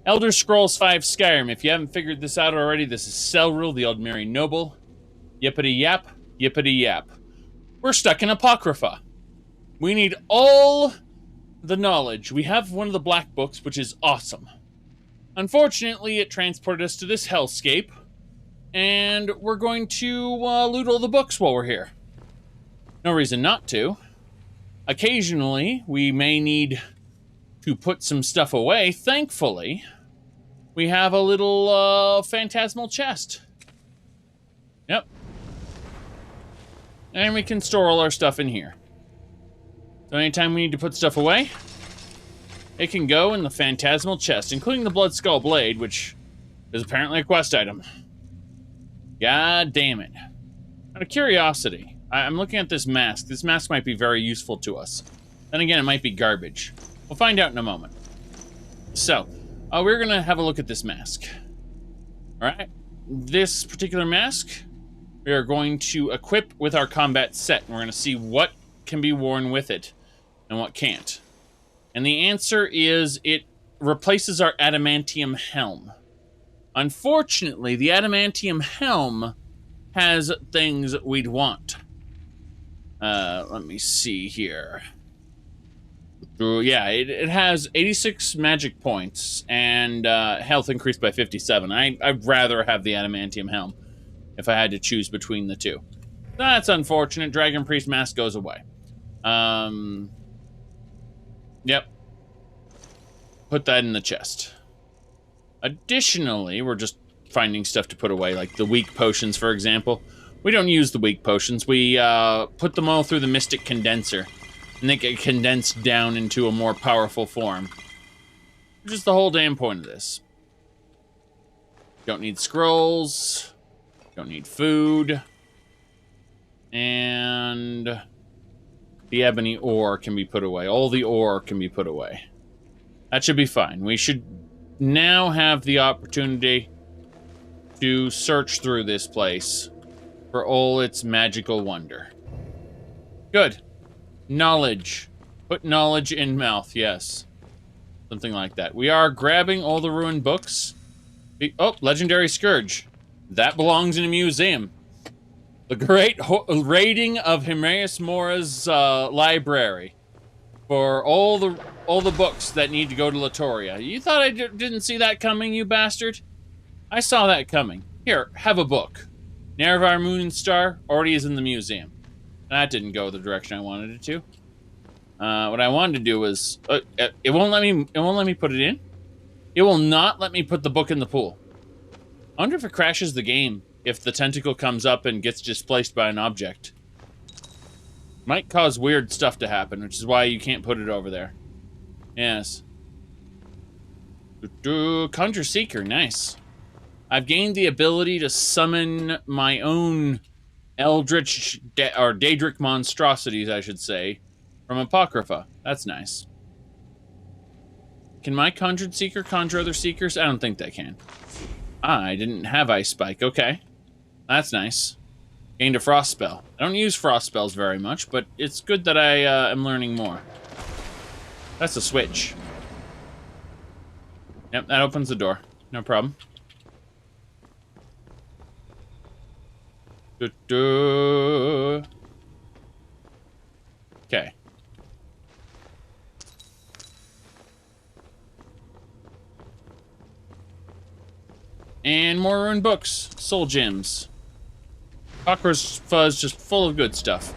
Elder Scrolls V Skyrim. If you haven't figured this out already, this is Celril, the Altmer noble. Yippity yap, yippity yap. We're stuck in Apocrypha. We need all the knowledge. We have one of the black books, which is awesome. Unfortunately, it transported us to this hellscape, and we're going to loot all the books while we're here. No reason not to. Occasionally, we may need to put some stuff away. Thankfully, we have a little phantasmal chest. Yep. And we can store all our stuff in here. So anytime we need to put stuff away, it can go in the phantasmal chest, including the Blood Skull Blade, which is apparently a quest item. God damn it. Out of curiosity, I'm looking at this mask. This mask might be very useful to us. Then again, it might be garbage. We'll find out in a moment. So, we're going to have a look at this mask. Alright, this particular mask, we are going to equip with our combat set. And we're going to see what can be worn with it and what can't. And the answer is it replaces our adamantium helm. Unfortunately, the adamantium helm has things we'd want. Let me see here. Yeah, it has 86 magic points and health increased by 57. I'd rather have the adamantium helm if I had to choose between the two. That's unfortunate. Dragon Priest mask goes away. Yep. Put that in the chest. Additionally, we're just finding stuff to put away, like the weak potions, for example. We don't use the weak potions. We put them all through the Mystic Condenser, and they get condensed down into a more powerful form. Which is the whole damn point of this. Don't need scrolls. Don't need food. And the ebony ore can be put away. All the ore can be put away. That should be fine. We should now have the opportunity to search through this place for all its magical wonder. Good. Knowledge. Put knowledge in mouth, yes. Something like that. We are grabbing all the ruined books. Oh, Legendary Scourge. That belongs in a museum. The great raiding of Himaeus Mora's library for all the books that need to go to Latoria. You thought I didn't see that coming, you bastard? I saw that coming. Here, have a book. Nerevar Moon and Star already is in the museum. That didn't go the direction I wanted it to. What I wanted to do was it won't let me put it in. It will not let me put the book in the pool. I wonder if it crashes the game if the tentacle comes up and gets displaced by an object. Might cause weird stuff to happen, which is why you can't put it over there. Yes. Conjure Seeker, nice. I've gained the ability to summon my own eldritch, or Daedric monstrosities, I should say, from Apocrypha. That's nice. Can my Conjured Seeker conjure other Seekers? I don't think they can. Ah, I didn't have Ice Spike. Okay. That's nice. Gained a Frost spell. I don't use Frost spells very much, but it's good that I am learning more. That's a switch. Yep, that opens the door. No problem. Okay. And more ruined books. Soul gems. Cockroach fuzz just full of good stuff.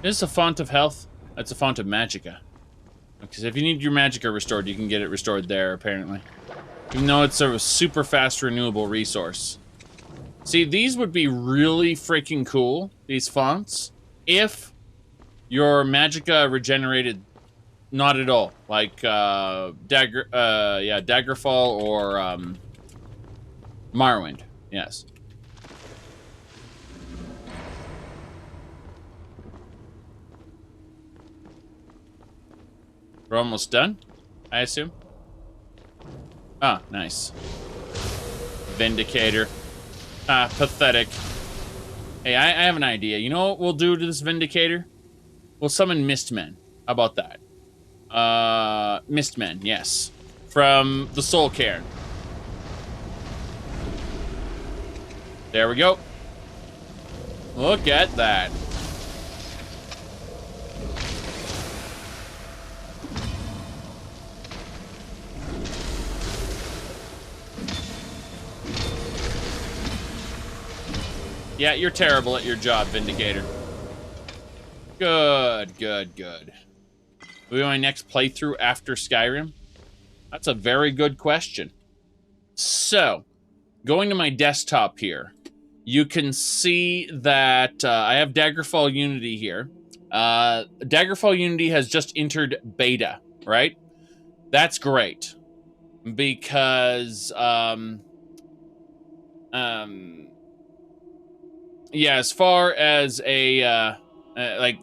Is this a font of health? That's a font of magicka. Because if you need your magicka restored, you can get it restored there, apparently. Even though it's a super fast renewable resource. See, these would be really freaking cool, these fonts, if your magicka regenerated not at all. Like, Daggerfall or, Morrowind. Yes. We're almost done, I assume. Ah, nice. Vindicator. Ah, pathetic. Hey, I have an idea. You know what we'll do to this Vindicator? We'll summon Mistmen. How about that? Mistmen, yes. From the Soul Cairn. There we go. Look at that. Yeah, you're terrible at your job, Vindicator. Good, good, good. Will be my next playthrough after Skyrim? That's a very good question. So, going to my desktop here, you can see that I have Daggerfall Unity here. Daggerfall Unity has just entered beta, right? That's great. Because, yeah, as far as a,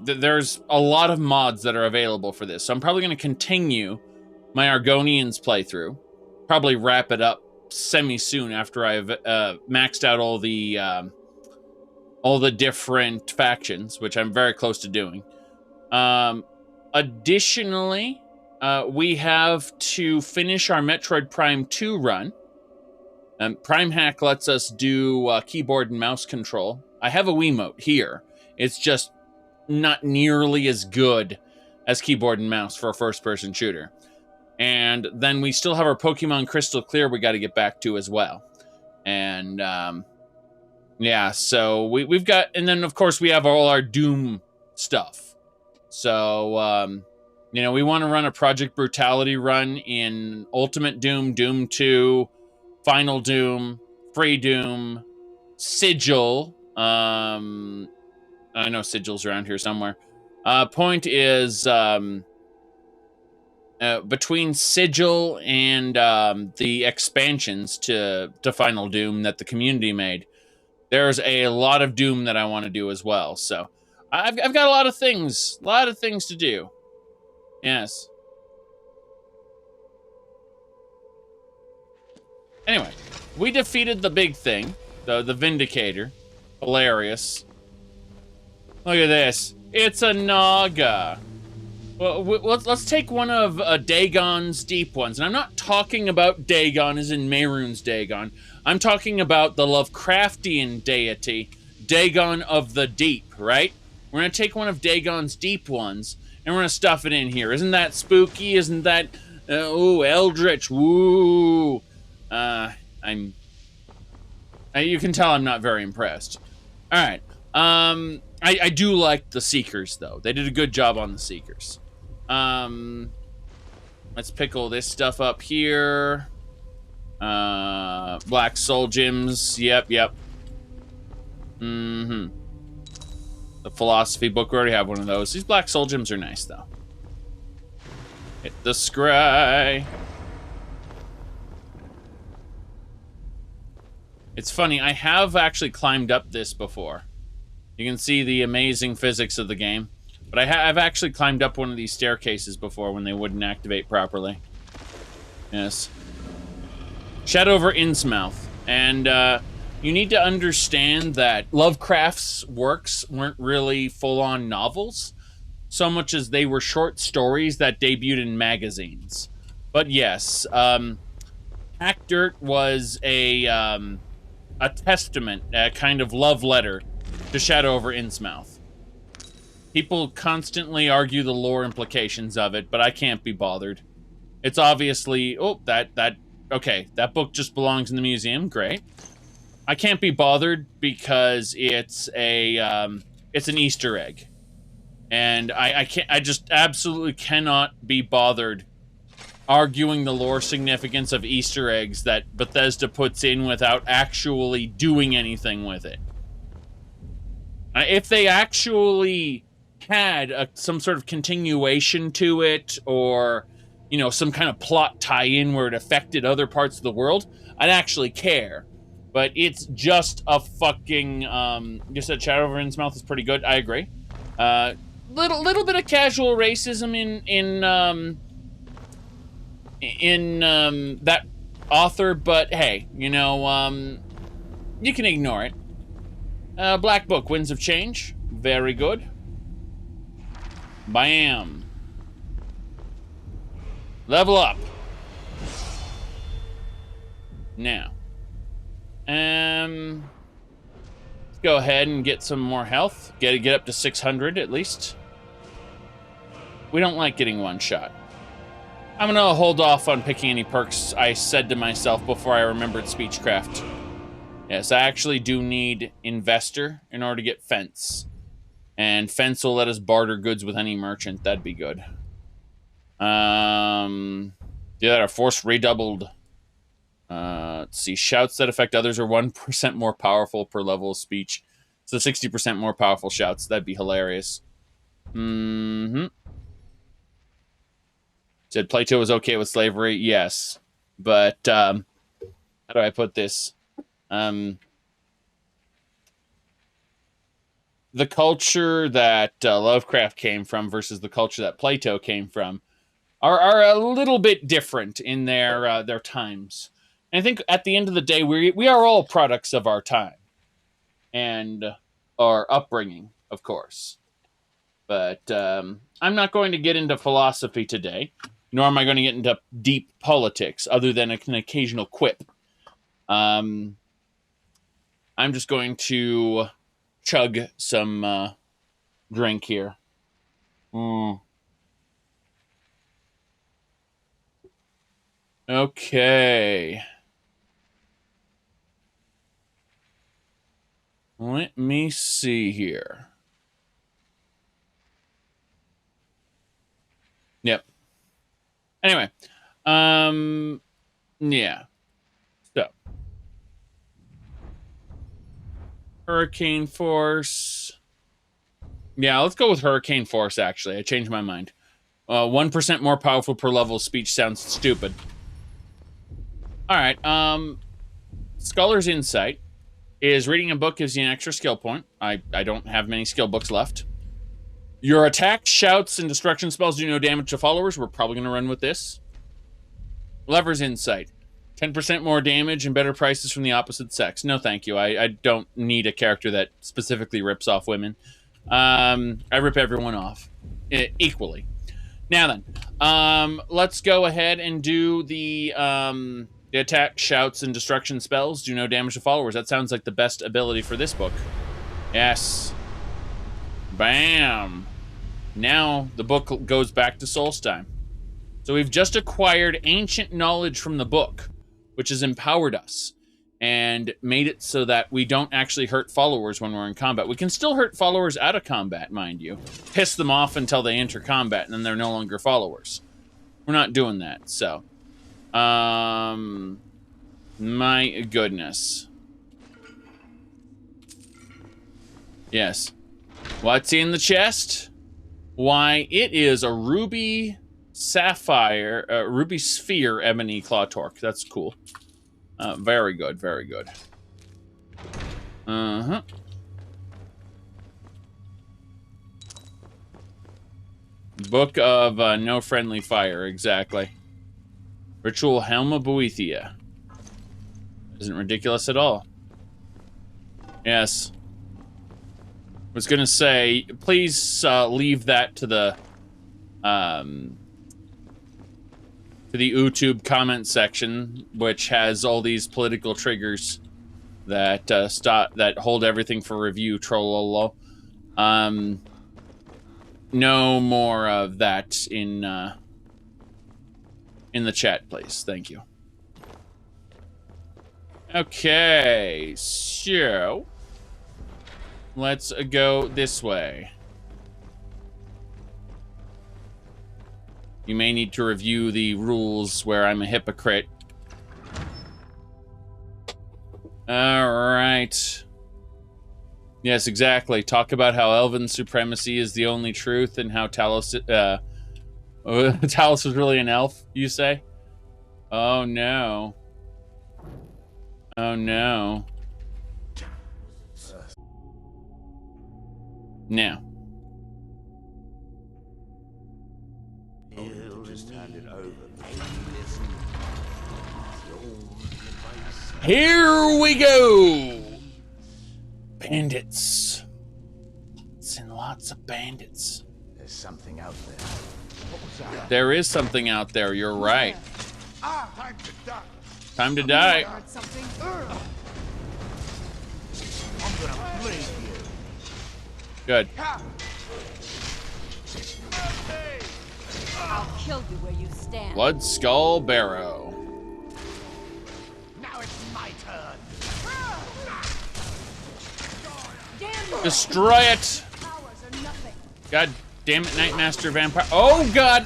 there's a lot of mods that are available for this. So I'm probably going to continue my Argonians playthrough. Probably wrap it up semi-soon after I've maxed out all the different factions, which I'm very close to doing. Additionally, we have to finish our Metroid Prime 2 run. Prime Hack lets us do keyboard and mouse control. I have a Wiimote here. It's just not nearly as good as keyboard and mouse for a first-person shooter. And then we still have our Pokemon Crystal Clear we got to get back to as well. And, yeah, so we've got... And then, of course, we have all our Doom stuff. So, you know, we want to run a Project Brutality run in Ultimate Doom, Doom 2... Final Doom, Free Doom, Sigil. I know Sigil's around here somewhere. Point is, between Sigil and the expansions to Final Doom that the community made, there's a lot of Doom that I want to do as well. So I've got a lot of things to do. Yes. Anyway, we defeated the big thing, the Vindicator. Hilarious. Look at this. It's a Naga. Well, let's take one of Dagon's deep ones. And I'm not talking about Dagon as in Mehrunes Dagon. I'm talking about the Lovecraftian deity, Dagon of the Deep, right? We're going to take one of Dagon's deep ones, and we're going to stuff it in here. Isn't that spooky? Isn't that... ooh, eldritch. Woo! You can tell I'm not very impressed. All right. I do like the Seekers, though. They did a good job on the Seekers. Let's pick all this stuff up here. Black Soul Gems. Yep. The Philosophy book. We already have one of those. These Black Soul Gems are nice, though. Hit the scry. It's funny, I have actually climbed up this before. You can see the amazing physics of the game. But I've actually climbed up one of these staircases before when they wouldn't activate properly. Yes. Shadow over Innsmouth. And you need to understand that Lovecraft's works weren't really full-on novels, so much as they were short stories that debuted in magazines. But yes, Hack Dirt was a testament, a kind of love letter to Shadow over Innsmouth. People constantly argue the lore implications of it, but I can't be bothered. It's obviously... Oh, okay, that book just belongs in the museum. Great. I can't be bothered because it's an Easter egg. And I just absolutely cannot be bothered arguing the lore significance of Easter eggs that Bethesda puts in without actually doing anything with it. If they actually had some sort of continuation to it, or, you know, some kind of plot tie-in where it affected other parts of the world, I'd actually care. But it's just a fucking, you said Shadow over Innsmouth is pretty good. I agree. Little bit of casual racism in that author, but hey, you know, you can ignore it. Black Book, Winds of Change. Very good. Bam. Level up. Now. Go ahead and get some more health. Get up to 600 at least. We don't like getting one shot. I'm gonna hold off on picking any perks, I said to myself before I remembered Speechcraft. Yes, I actually do need Investor in order to get Fence. And Fence will let us barter goods with any merchant. That'd be good. Yeah, our force redoubled. Let's see. Shouts that affect others are 1% more powerful per level of speech. So 60% more powerful shouts. That'd be hilarious. Said Plato was okay with slavery. Yes. But, how do I put this? The culture that Lovecraft came from versus the culture that Plato came from are a little bit different in their times. And I think at the end of the day, we are all products of our time and our upbringing, of course. But I'm not going to get into philosophy today, nor am I going to get into deep politics, other than an occasional quip. I'm just going to chug some drink here. Okay. Let me see here. Yep. Anyway, yeah. So, Hurricane Force. Yeah, let's go with Hurricane Force, actually. I changed my mind. 1% more powerful per level of speech sounds stupid. Alright, Scholar's Insight is reading a book gives you an extra skill point. I don't have many skill books left. Your attack, shouts, and destruction spells do no damage to followers. We're probably going to run with this. Lover's Insight. 10% more damage and better prices from the opposite sex. No, thank you. I don't need a character that specifically rips off women. I rip everyone off equally. Now then, let's go ahead and do the attack, shouts, and destruction spells do no damage to followers. That sounds like the best ability for this book. Yes. Bam. Now the book goes back to Solstheim. So we've just acquired ancient knowledge from the book, which has empowered us and made it so that we don't actually hurt followers when we're in combat. We can still hurt followers out of combat, mind you. Piss them off until they enter combat, and then they're no longer followers. We're not doing that, so. My goodness. Yes. What's in the chest? Why, it is a ruby sapphire, ruby sphere ebony claw torque. That's cool. Very good, very good. Book of No Friendly Fire, exactly. Ritual Helm of Boethia. Isn't ridiculous at all. Yes. Was gonna say, please leave that to the YouTube comment section, which has all these political triggers that that hold everything for review. Trollolo. No more of that in the chat, please. Thank you. Okay, so let's go this way. You may need to review the rules where I'm a hypocrite. All right. Yes, exactly. Talk about how Elven supremacy is the only truth and how Talos, Talos was really an elf, you say? Oh, no. Oh, no. Now. Here we go! Bandits. Lots and lots of bandits. There's something out there. What was that? There is something out there, you're right. Time to die. Time to die. gonna bleed you. Good. I'll kill you where you stand. Blood Skull Barrow. Now it's my turn. Damn you. Destroy it. Powers are nothing. God damn it, Nightmaster Vampire. Oh, God.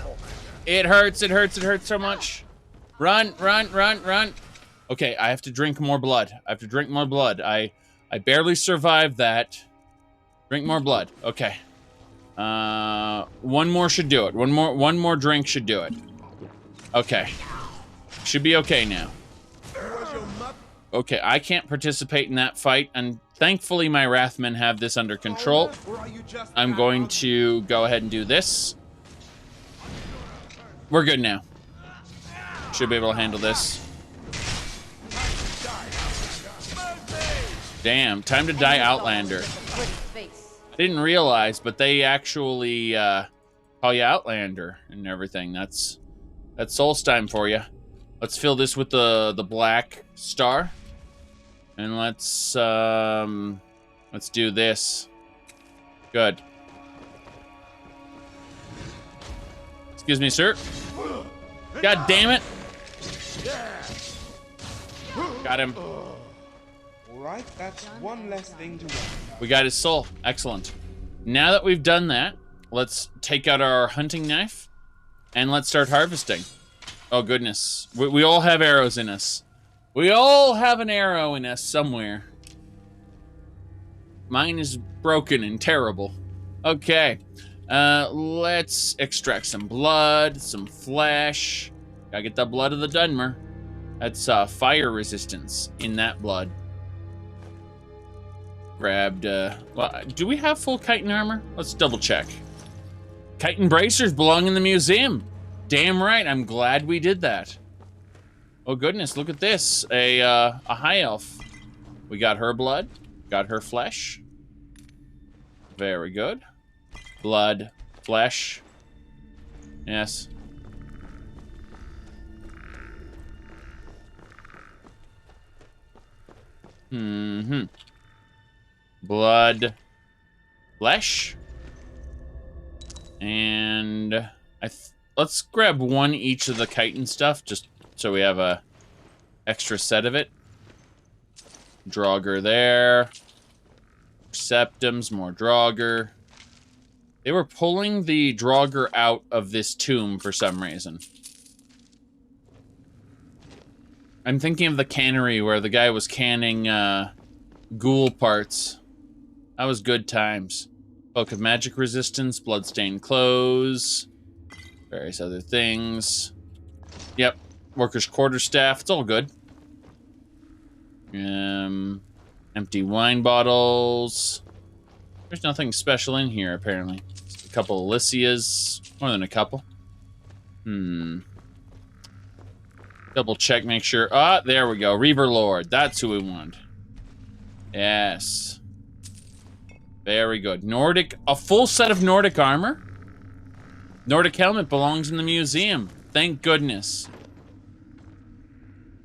It hurts. It hurts. It hurts so much. Run, run, run, run. Okay, I have to drink more blood. I have to drink more blood. I barely survived that. Drink more blood. Okay. One more should do it. One more drink should do it. Okay. Should be okay now. Okay, I can't participate in that fight, and thankfully my Wrathmen have this under control. I'm going to go ahead and do this. We're good now. Should be able to handle this. Damn, time to die, Outlander. I didn't realize, but they actually call you Outlander and everything. That's Solstheim for you. Let's fill this with the black star, and let's do this. Good. Excuse me, sir. God damn it! Got him. Alright, that's one less thing to worry. We got his soul. Excellent. Now that we've done that, let's take out our hunting knife and let's start harvesting. Oh, goodness. We all have arrows in us. We all have an arrow in us somewhere. Mine is broken and terrible. Okay. Let's extract some blood, some flesh. Gotta get the blood of the Dunmer. That's fire resistance in that blood. Grabbed, well, do we have full chitin armor? Let's double check. Chitin bracers belong in the museum. Damn right, I'm glad we did that. Oh goodness, look at this. A high elf. We got her blood, got her flesh. Very good. Blood, flesh. Yes. Mm-hmm. Blood, flesh, and let's grab one each of the chitin stuff, just so we have a extra set of it. Draugr there. Septums, more Draugr. They were pulling the Draugr out of this tomb for some reason. I'm thinking of the cannery where the guy was canning ghoul parts. That was good times. Book of Magic Resistance, Bloodstained Clothes, various other things. Yep, Workers' Quarterstaff, it's all good. Empty wine bottles. There's nothing special in here, apparently. Just a couple of Lycias, more than a couple. Double check, make sure. Ah, there we go. Reaver Lord. That's who we want. Yes. Very good. Nordic, a full set of Nordic armor. Nordic helmet belongs in the museum. Thank goodness.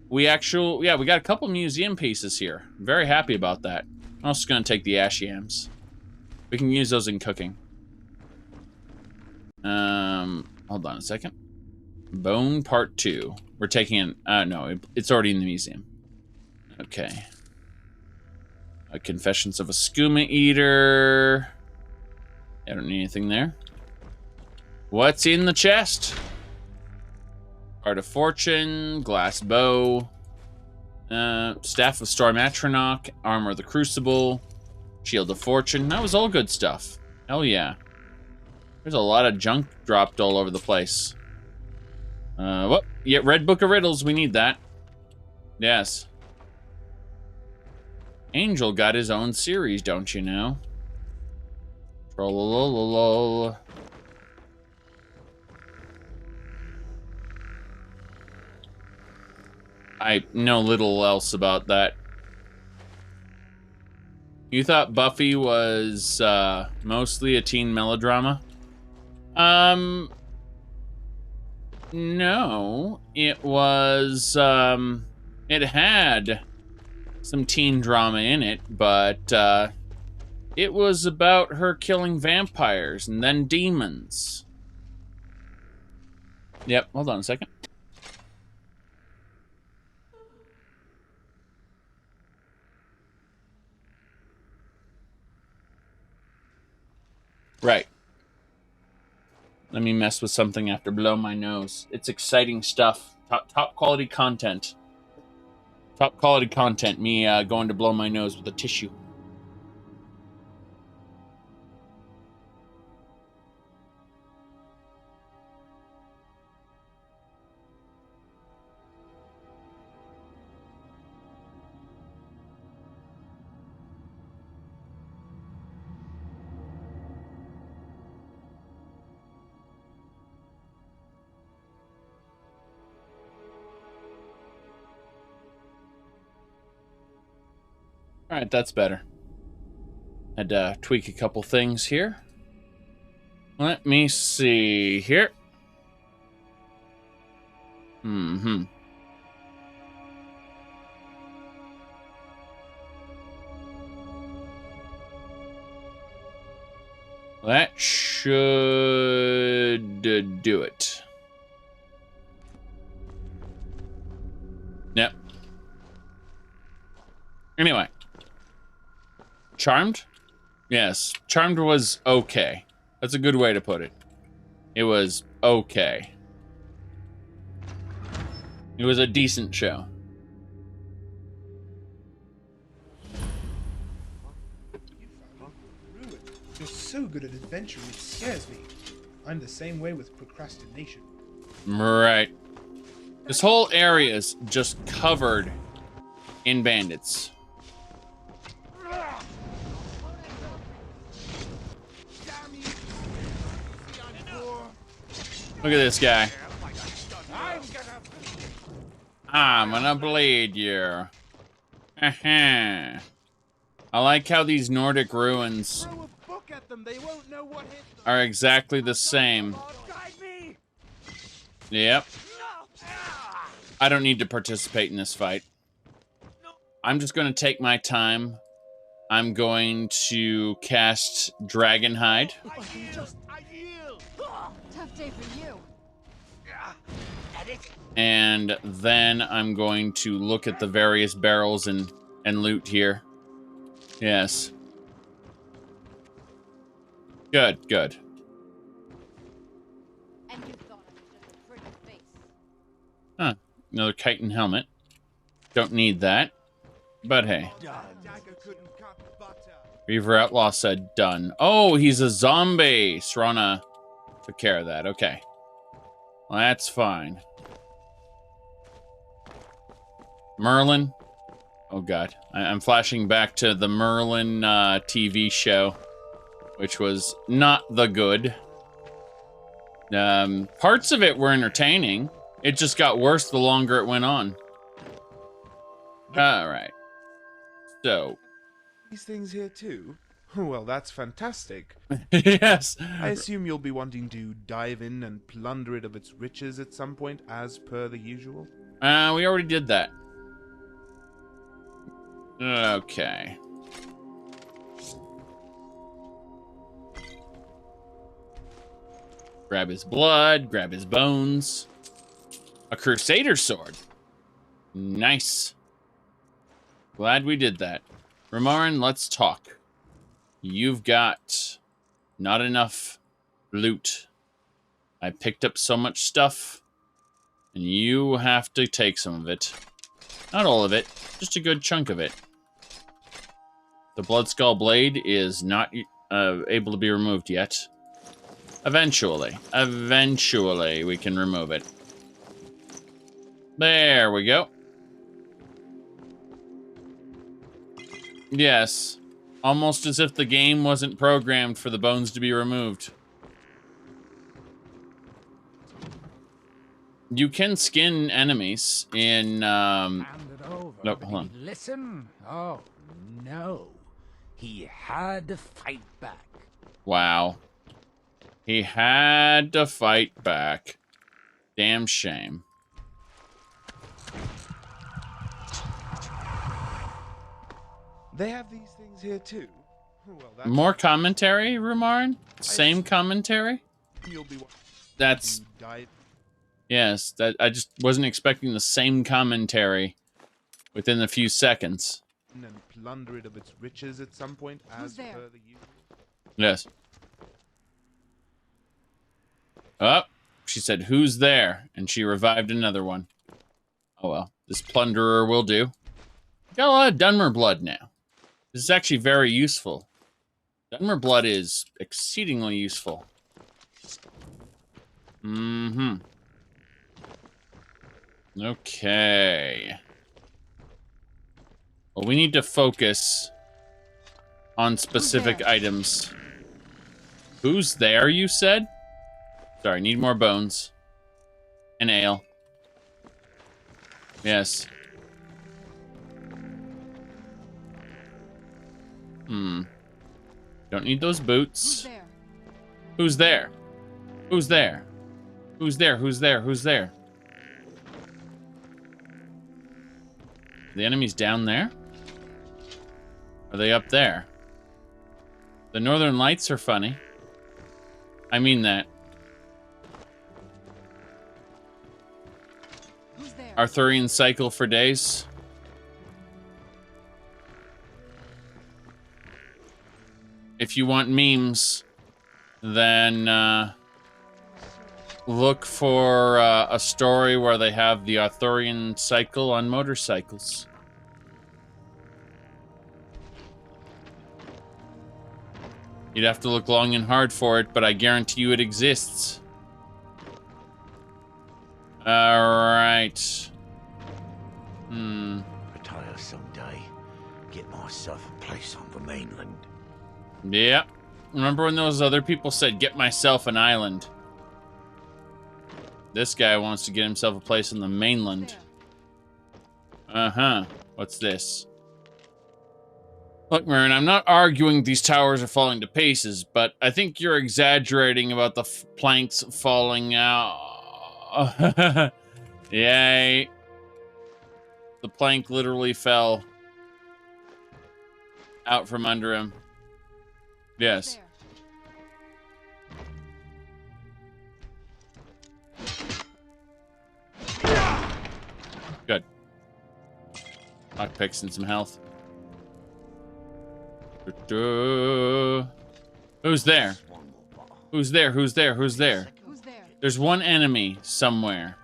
We got a couple museum pieces here. I'm very happy about that. I'm also going to take the ash yams. We can use those in cooking. Hold on a second. Bone Part 2. We're taking in, no, it's already in the museum. Okay. Confessions of a Skooma Eater. I don't need anything there. What's in the chest? Art of Fortune, Glass Bow, Staff of Storm Atronach, Armor of the Crucible, Shield of Fortune. That was all good stuff. Hell yeah. There's a lot of junk dropped all over the place. What? Yeah, Red Book of Riddles. We need that. Yes. Angel got his own series, don't you know? Trollololol. I know little else about that. You thought Buffy was mostly a teen melodrama? No. It was, it had some teen drama in it, but it was about her killing vampires and then demons. Yep, hold on a second. Right. Let me mess with something after blow my nose. It's exciting stuff. Top quality content. Top quality content. Me going to blow my nose with a tissue. All right, that's better. Had to tweak a couple things here. Let me see here. That should do it. Yep. Anyway. Charmed? Yes. Charmed was okay. That's a good way to put it. It was okay. It was a decent show. You're so good at adventuring, it scares me. I'm the same way with procrastination. Right. This whole area is just covered in bandits. Look at this guy. I'm gonna bleed you. I like how these Nordic ruins are exactly the same. Yep. I don't need to participate in this fight. I'm just gonna take my time. I'm going to cast Dragonhide. Tough day for you. And then I'm going to look at the various barrels and loot here. Yes. Good, good. And you thought I was just a pretty face. Huh. Another chitin helmet. Don't need that. But hey. Reaver Outlaw said done. Oh, he's a zombie. Serana took care of that. Okay. Well, that's fine. Merlin. Oh, God. I'm flashing back to the Merlin TV show, which was not the good. Parts of it were entertaining. It just got worse the longer it went on. All right. So. These things here too? Well, that's fantastic. Yes. I assume you'll be wanting to dive in and plunder it of its riches at some point, as per the usual? We already did that. Okay. Grab his blood, grab his bones. A Crusader sword. Nice. Glad we did that. Ramarin, let's talk. You've got not enough loot. I picked up so much stuff, and you have to take some of it. Not all of it, just a good chunk of it. The Bloodskull Blade is not able to be removed yet. Eventually we can remove it. There we go. Yes. Almost as if the game wasn't programmed for the bones to be removed. You can skin enemies in, Nope, hold on. Listen? Oh, no. He had to fight back. Wow. He had to fight back. Damn shame. They have these things here too. Well, that's More commentary, Rumarin? Same commentary? You'll be That's... dive Yes, that I just wasn't expecting the same commentary within a few seconds. and plunder it of its riches at some point, as there? per the usual. Yes. Oh, she said, "Who's there?" And she revived another one. Oh well, this plunderer will do. Got a lot of Dunmer blood now. This is actually very useful. Dunmer blood is exceedingly useful. Mm-hmm. Okay. Well, we need to focus on specific items. Who's there, you said? Sorry, need more bones. And ale. Yes. Don't need those boots. Who's there? Who's there? Who's there? Who's there? Who's there? Who's there? The enemy's down there? Are they up there? The Northern Lights are funny. I mean that. Who's there? Arthurian cycle for days. If you want memes, then look for a story where they have the Arthurian cycle on motorcycles. You'd have to look long and hard for it, but I guarantee you it exists. Alright. Retire someday. Get myself a place on the mainland. Yeah. Remember when those other people said, "Get myself an island"? This guy wants to get himself a place on the mainland. Uh-huh. What's this? Look, Marin, I'm not arguing these towers are falling to pieces, but I think you're exaggerating about the planks falling out. Yay. The plank literally fell out from under him. Yes. Good. Lockpicks and some health. Who's there? Who's there? Who's there? Who's there? Who's there? There's one enemy somewhere.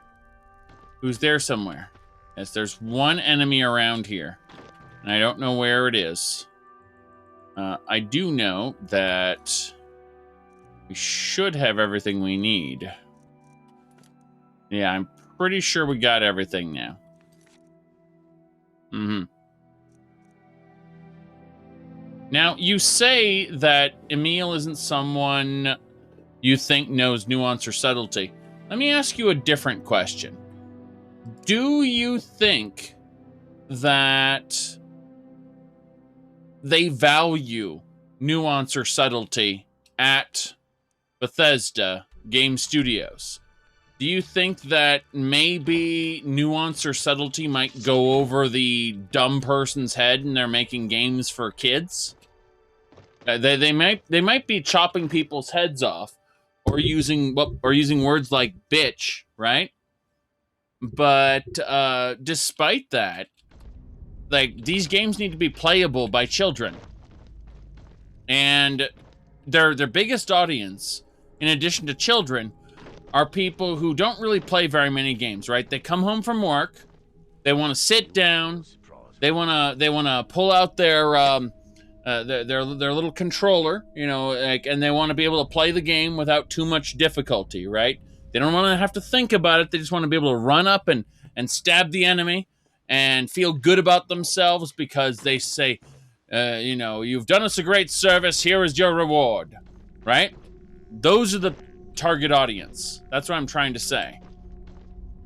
Who's there somewhere? Yes, there's one enemy around here. And I don't know where it is. I do know that we should have everything we need. Yeah, I'm pretty sure we got everything now. Now, you say that Emil isn't someone you think knows nuance or subtlety. Let me ask you a different question. Do you think that they value nuance or subtlety at Bethesda Game Studios? Do you think that maybe nuance or subtlety might go over the dumb person's head and they're making games for kids? They might be chopping people's heads off or using words like bitch, right? But despite that, like, these games need to be playable by children. And their biggest audience, in addition to children, are people who don't really play very many games, right? They come home from work, they want to sit down, they want to pull out their little controller, you know, like, and they want to be able to play the game without too much difficulty, right? They don't want to have to think about it. They just want to be able to run up and stab the enemy and feel good about themselves because they say, you know, "You've done us a great service. Here is your reward," right? Those are the target audience. That's what I'm trying to say.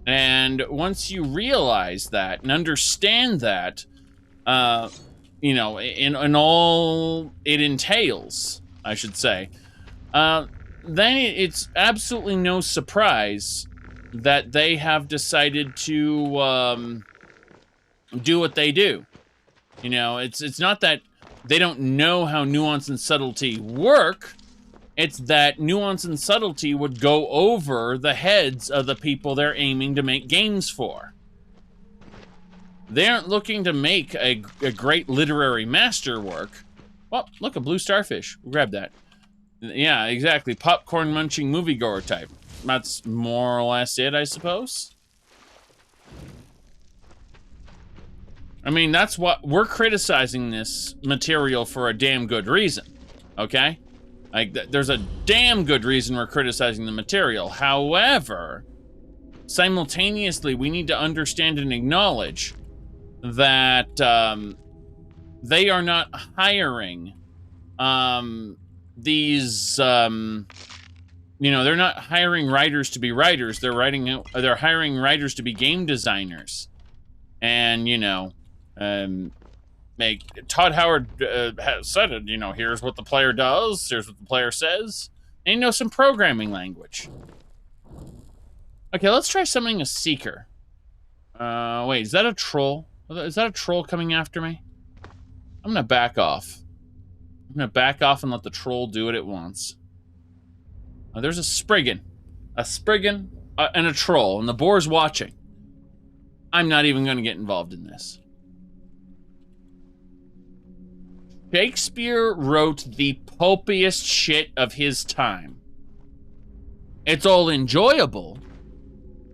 And once you realize that and understand that, you know, in all it entails, I should say, then it's absolutely no surprise that they have decided to do what they do. You know, it's not that they don't know how nuance and subtlety work. It's that nuance and subtlety would go over the heads of the people they're aiming to make games for. They aren't looking to make a great literary masterwork. Well, look, a blue starfish. We'll grab that. Yeah, exactly. Popcorn munching moviegoer type. That's more or less it, I suppose. I mean, that's what we're criticizing this material for a damn good reason. Okay? Like, there's a damn good reason we're criticizing the material. However, simultaneously, we need to understand and acknowledge that they are not hiring these, you know, they're not hiring writers to be writers. They're hiring writers to be game designers. And, you know, Todd Howard has said it, you know, here's what the player does, here's what the player says, and you know, some programming language. Okay, let's try summoning a seeker. Wait, is that a troll? Is that a troll coming after me? I'm gonna back off. I'm gonna back off and let the troll do what it wants. There's a Spriggan. A Spriggan and a troll, and the boar's watching. I'm not even gonna get involved in this. Shakespeare wrote the pulpiest shit of his time. It's all enjoyable,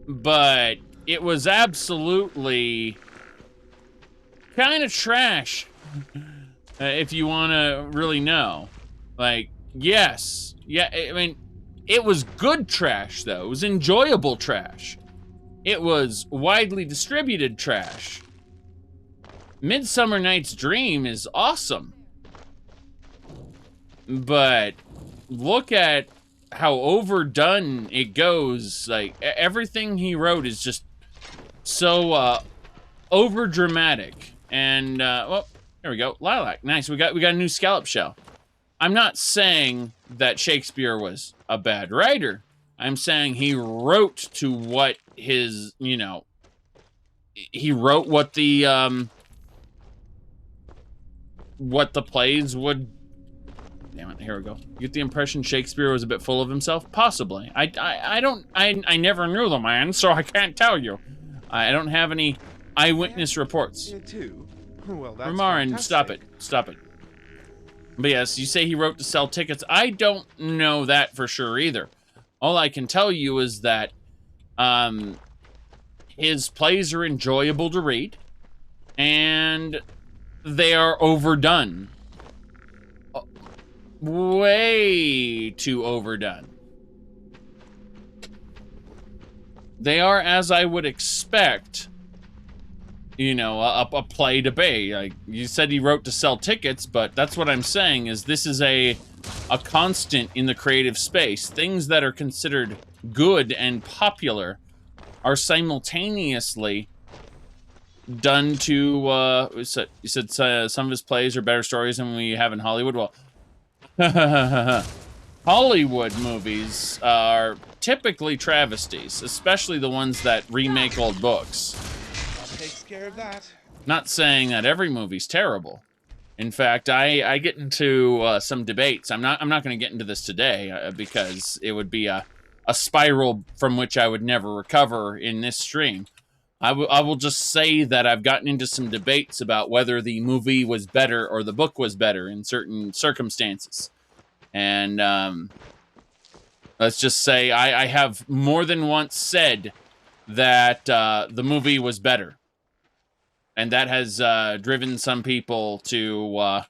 but it was absolutely kind of trash, if you want to really know. Like, yes. Yeah, I mean, it was good trash, though. It was enjoyable trash. It was widely distributed trash. Midsummer Night's Dream is awesome. But look at how overdone it goes. Like, everything he wrote is just so over dramatic. And well, there we go. Lilac. Nice. We got a new scallop shell. I'm not saying that Shakespeare was a bad writer. I'm saying he wrote to what his, you know, he wrote what the plays would. Damn it, here we go. You get the impression Shakespeare was a bit full of himself? Possibly. I never knew the man, so I can't tell you. I don't have any eyewitness reports. Yeah, too. Well, that's Ramarin, fantastic. stop it. Stop it. But yes, you say he wrote to sell tickets. I don't know that for sure either. All I can tell you is that his plays are enjoyable to read, and they are overdone. Way too overdone. They are, as I would expect, you know, a play to be. Like, you said he wrote to sell tickets, but that's what I'm saying is this is a constant in the creative space. Things that are considered good and popular are simultaneously done to, you said some of his plays are better stories than we have in Hollywood. Well, Hollywood movies are typically travesties, especially the ones that remake old books. That takes care of that. Not saying that every movie's terrible. In fact, I get into some debates. I'm not going to get into this today because it would be a spiral from which I would never recover in this stream. I will just say that I've gotten into some debates about whether the movie was better or the book was better in certain circumstances. And let's just say I have more than once said that the movie was better. And that has driven some people to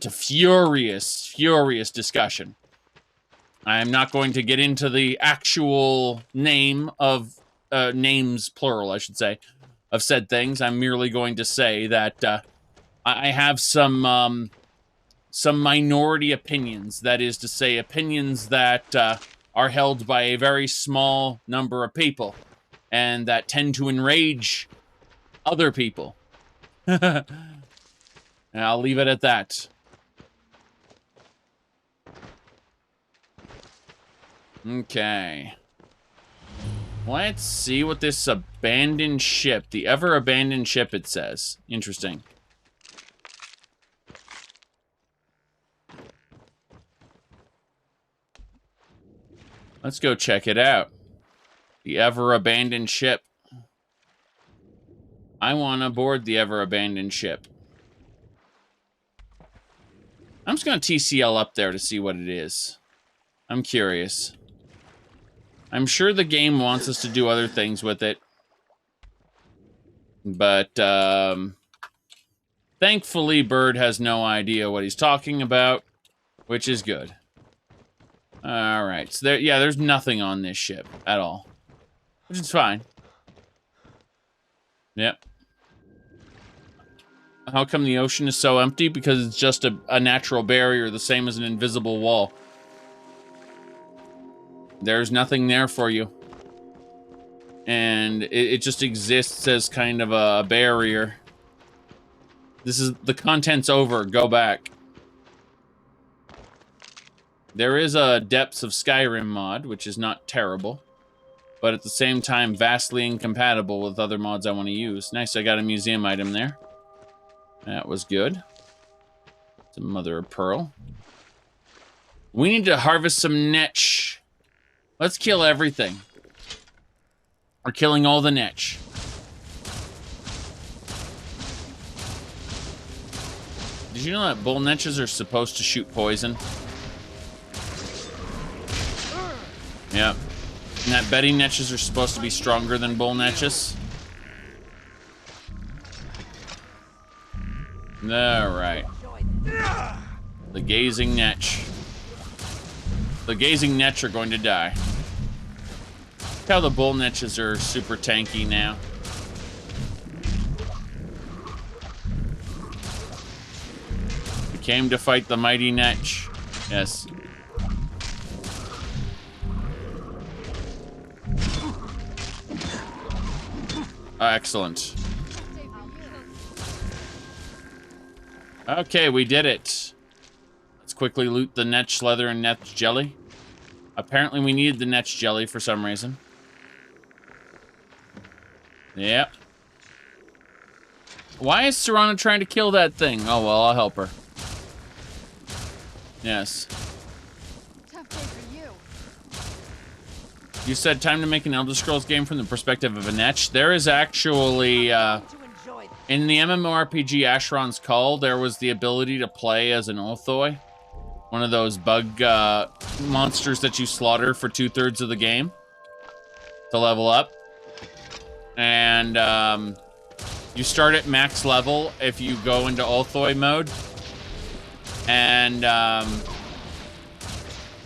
furious discussion. I'm not going to get into the actual name of names, plural, I should say, of said things. I'm merely going to say that I have some minority opinions. That is to say, opinions that are held by a very small number of people, and that tend to enrage other people. And I'll leave it at that. Okay. Let's see what this abandoned ship, the ever abandoned ship, it says. Interesting. Let's go check it out. The ever-abandoned ship. I want to board the ever-abandoned ship. I'm just going to TCL up there to see what it is. I'm curious. I'm sure the game wants us to do other things with it. But, thankfully, Bird has no idea what he's talking about, which is good. Alright, so there's nothing on this ship at all. Which is fine. Yep. How come the ocean is so empty? Because it's just a natural barrier, the same as an invisible wall. There's nothing there for you. And it just exists as kind of a barrier. This is, the content's over, go back. There is a Depths of Skyrim mod, which is not terrible. But at the same time, vastly incompatible with other mods I want to use. Nice, I got a museum item there. That was good. It's a mother of pearl. We need to harvest some netch. Let's kill everything. We're killing all the netch. Did you know that bull netches are supposed to shoot poison? Yep. And that Betty netches are supposed to be stronger than bull netches. Alright. The gazing netch. The gazing netch are going to die. Look how the bull netches are super tanky now. We came to fight the mighty netch. Yes. Excellent. Okay, we did it. Let's quickly loot the netch leather and netch jelly. Apparently we needed the netch jelly for some reason. Yep. Why is Serana trying to kill that thing? Oh, well, I'll help her. Yes. Tough day for you. You said time to make an Elder Scrolls game from the perspective of a netch. There is actually, in the MMORPG Asheron's Call, there was the ability to play as an Ulthoi. One of those bug monsters that you slaughter for 2/3 of the game to level up. And you start at max level if you go into Ulthoi mode. And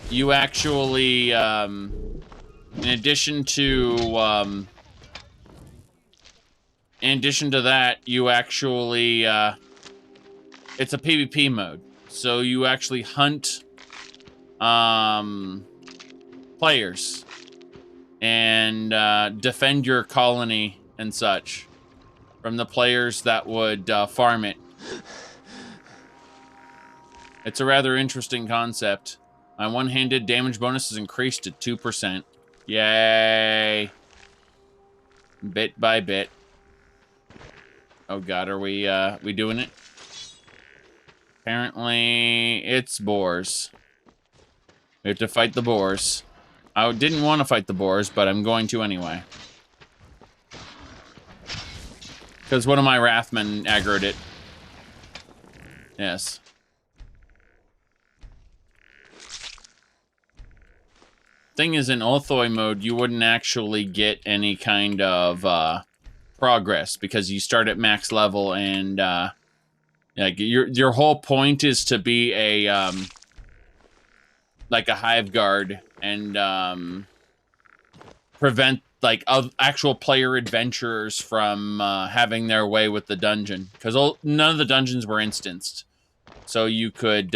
you actually, in addition to that, you actually, it's a PvP mode. So you actually hunt players and defend your colony and such from the players that would farm it. It's a rather interesting concept. My one-handed damage bonus is increased to 2%. Yay! Bit by bit. Oh god, are we doing it? Apparently, it's boars. We have to fight the boars. I didn't want to fight the boars, but I'm going to anyway. Because one of my Wrathmen aggroed it. Yes. Thing is, in Ulthoi mode, you wouldn't actually get any kind of progress because you start at max level and like your whole point is to be a like a hive guard and prevent like actual player adventurers from having their way with the dungeon, because none of the dungeons were instanced, so you could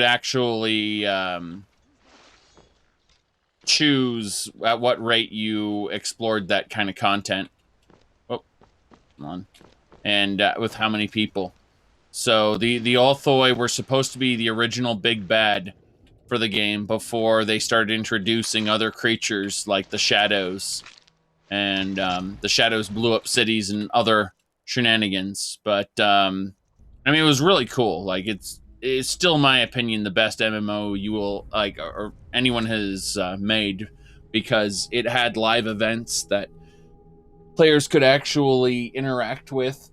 actually choose at what rate you explored that kind of content. Oh, come on. And with how many people. So the Ulthoi were supposed to be the original big bad for the game before they started introducing other creatures like the Shadows. And the Shadows blew up cities and other shenanigans. But, I mean, it was really cool. Like, is still my opinion the best MMO you will like or anyone has made, because it had live events that players could actually interact with.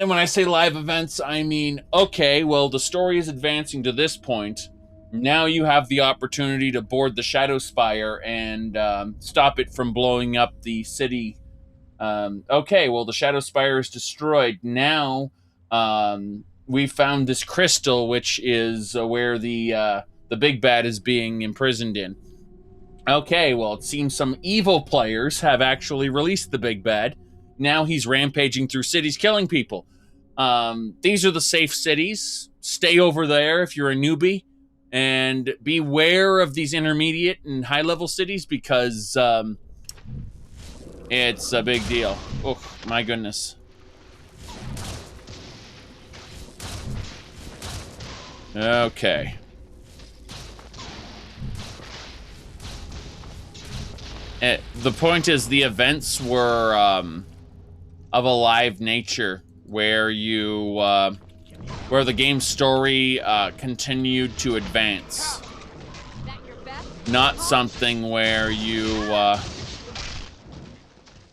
And when I say live events, I mean, okay, well, the story is advancing to this point. Now you have the opportunity to board the Shadow Spire and stop it from blowing up the city. Okay, well, the Shadow Spire is destroyed. Now we found this crystal, which is where the big bad is being imprisoned in. Okay, well, it seems some evil players have actually released the big bad. Now he's rampaging through cities, killing people. These are the safe cities. Stay over there if you're a newbie. And beware of these intermediate and high-level cities, because it's a big deal. Oh, my goodness. Okay. The point is, the events were of a live nature, where you where the game's story continued to advance. Not something where you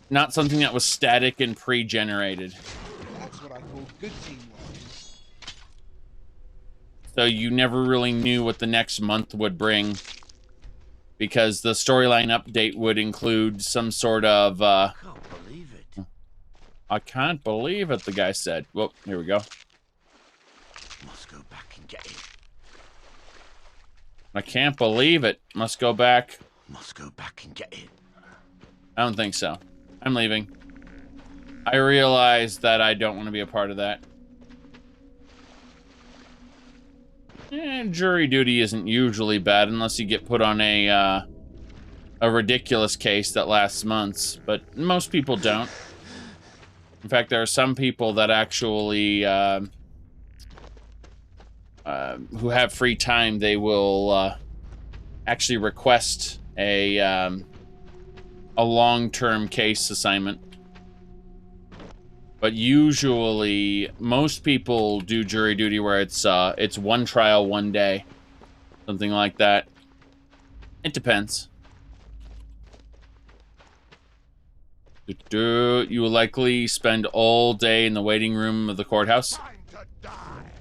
not something that was static and pre-generated. That's what I call good teamwork. So you never really knew what the next month would bring, because the storyline update would include some sort of I can't believe it. I can't believe it, the guy said. Well, here we go. Must go back and get it. I can't believe it. Must go back. Must go back and get it. I don't think so. I'm leaving. I realize that I don't want to be a part of that. Jury duty isn't usually bad unless you get put on a ridiculous case that lasts months, but most people don't. In fact, there are some people that actually who have free time. They will actually request a long-term case assignment. But usually, most people do jury duty where it's one trial, one day. Something like that. It depends. You will likely spend all day in the waiting room of the courthouse.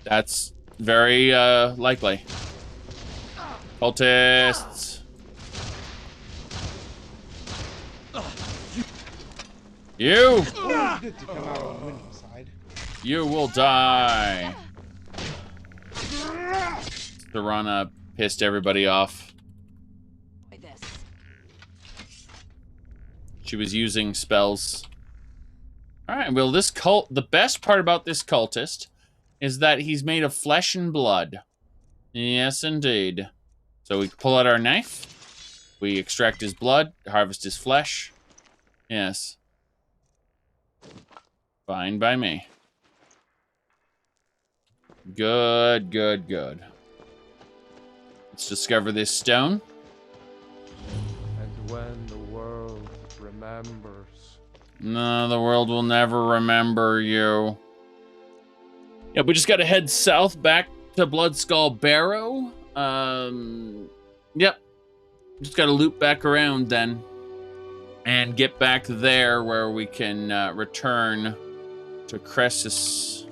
That's very likely. Cultists. You! Good to come out on the winning side. You will die. Serana pissed everybody off. She was using spells. Alright, well, this cult... The best part about this cultist is that he's made of flesh and blood. Yes, indeed. So we pull out our knife. We extract his blood, harvest his flesh. Yes. Fine by me. Good, good, good. Let's discover this stone. And when the world remembers. No, the world will never remember you. Yeah, we just gotta head south back to Bloodskull Barrow. Yep. Just gotta loop back around then. And get back there where we can return to Cressus.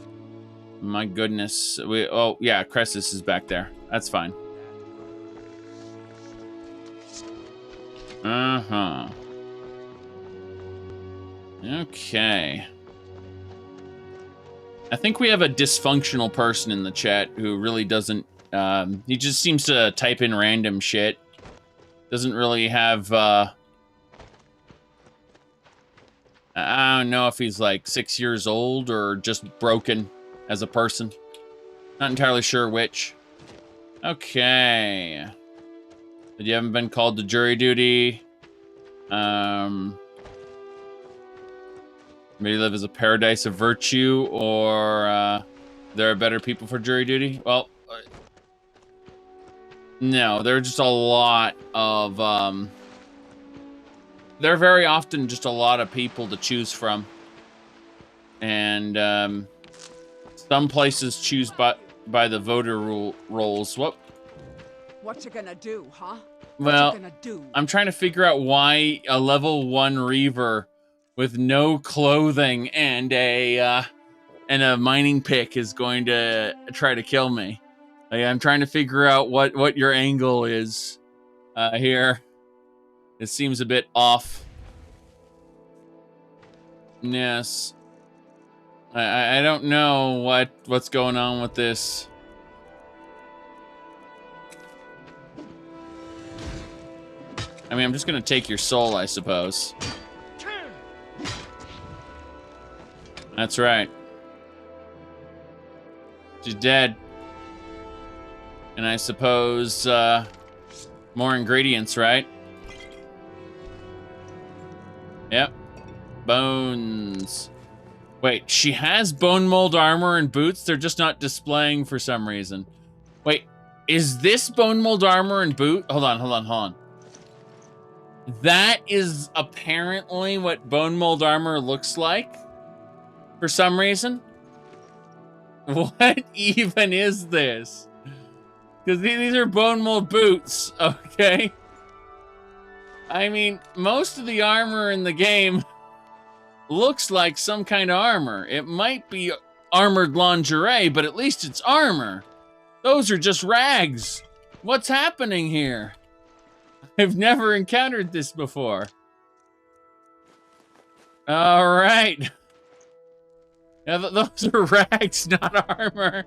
My goodness. Oh, yeah, Cressus is back there. That's fine. Uh-huh. Okay. I think we have a dysfunctional person in the chat who really doesn't... he just seems to type in random shit. Doesn't really have... I don't know if he's like 6 years old or just broken as a person. Not entirely sure which. Okay. But you haven't been called to jury duty. Maybe live as a paradise of virtue, or there are better people for jury duty. Well, no, there are just a lot of there are very often just a lot of people to choose from. And some places choose by the voter rolls. Whoop. What you gonna do, huh? Well, what you gonna do? I'm trying to figure out why a level 1 Reaver with no clothing and a mining pick is going to try to kill me. Like, I'm trying to figure out what your angle is here. It seems a bit off. Yes. I don't know what's going on with this. I mean, I'm just gonna take your soul, I suppose. That's right. She's dead. And I suppose, more ingredients, right? Yep. Bones. Wait, she has bone mold armor and boots? They're just not displaying for some reason. Wait, is this bone mold armor and boot? Hold on. That is apparently what bone mold armor looks like for some reason. What even is this? Because these are bone mold boots, okay? I mean, most of the armor in the game looks like some kind of armor. It might be armored lingerie, but at least it's armor. Those are just rags. What's happening here? I've never encountered this before. All right. Yeah, those are rags, not armor.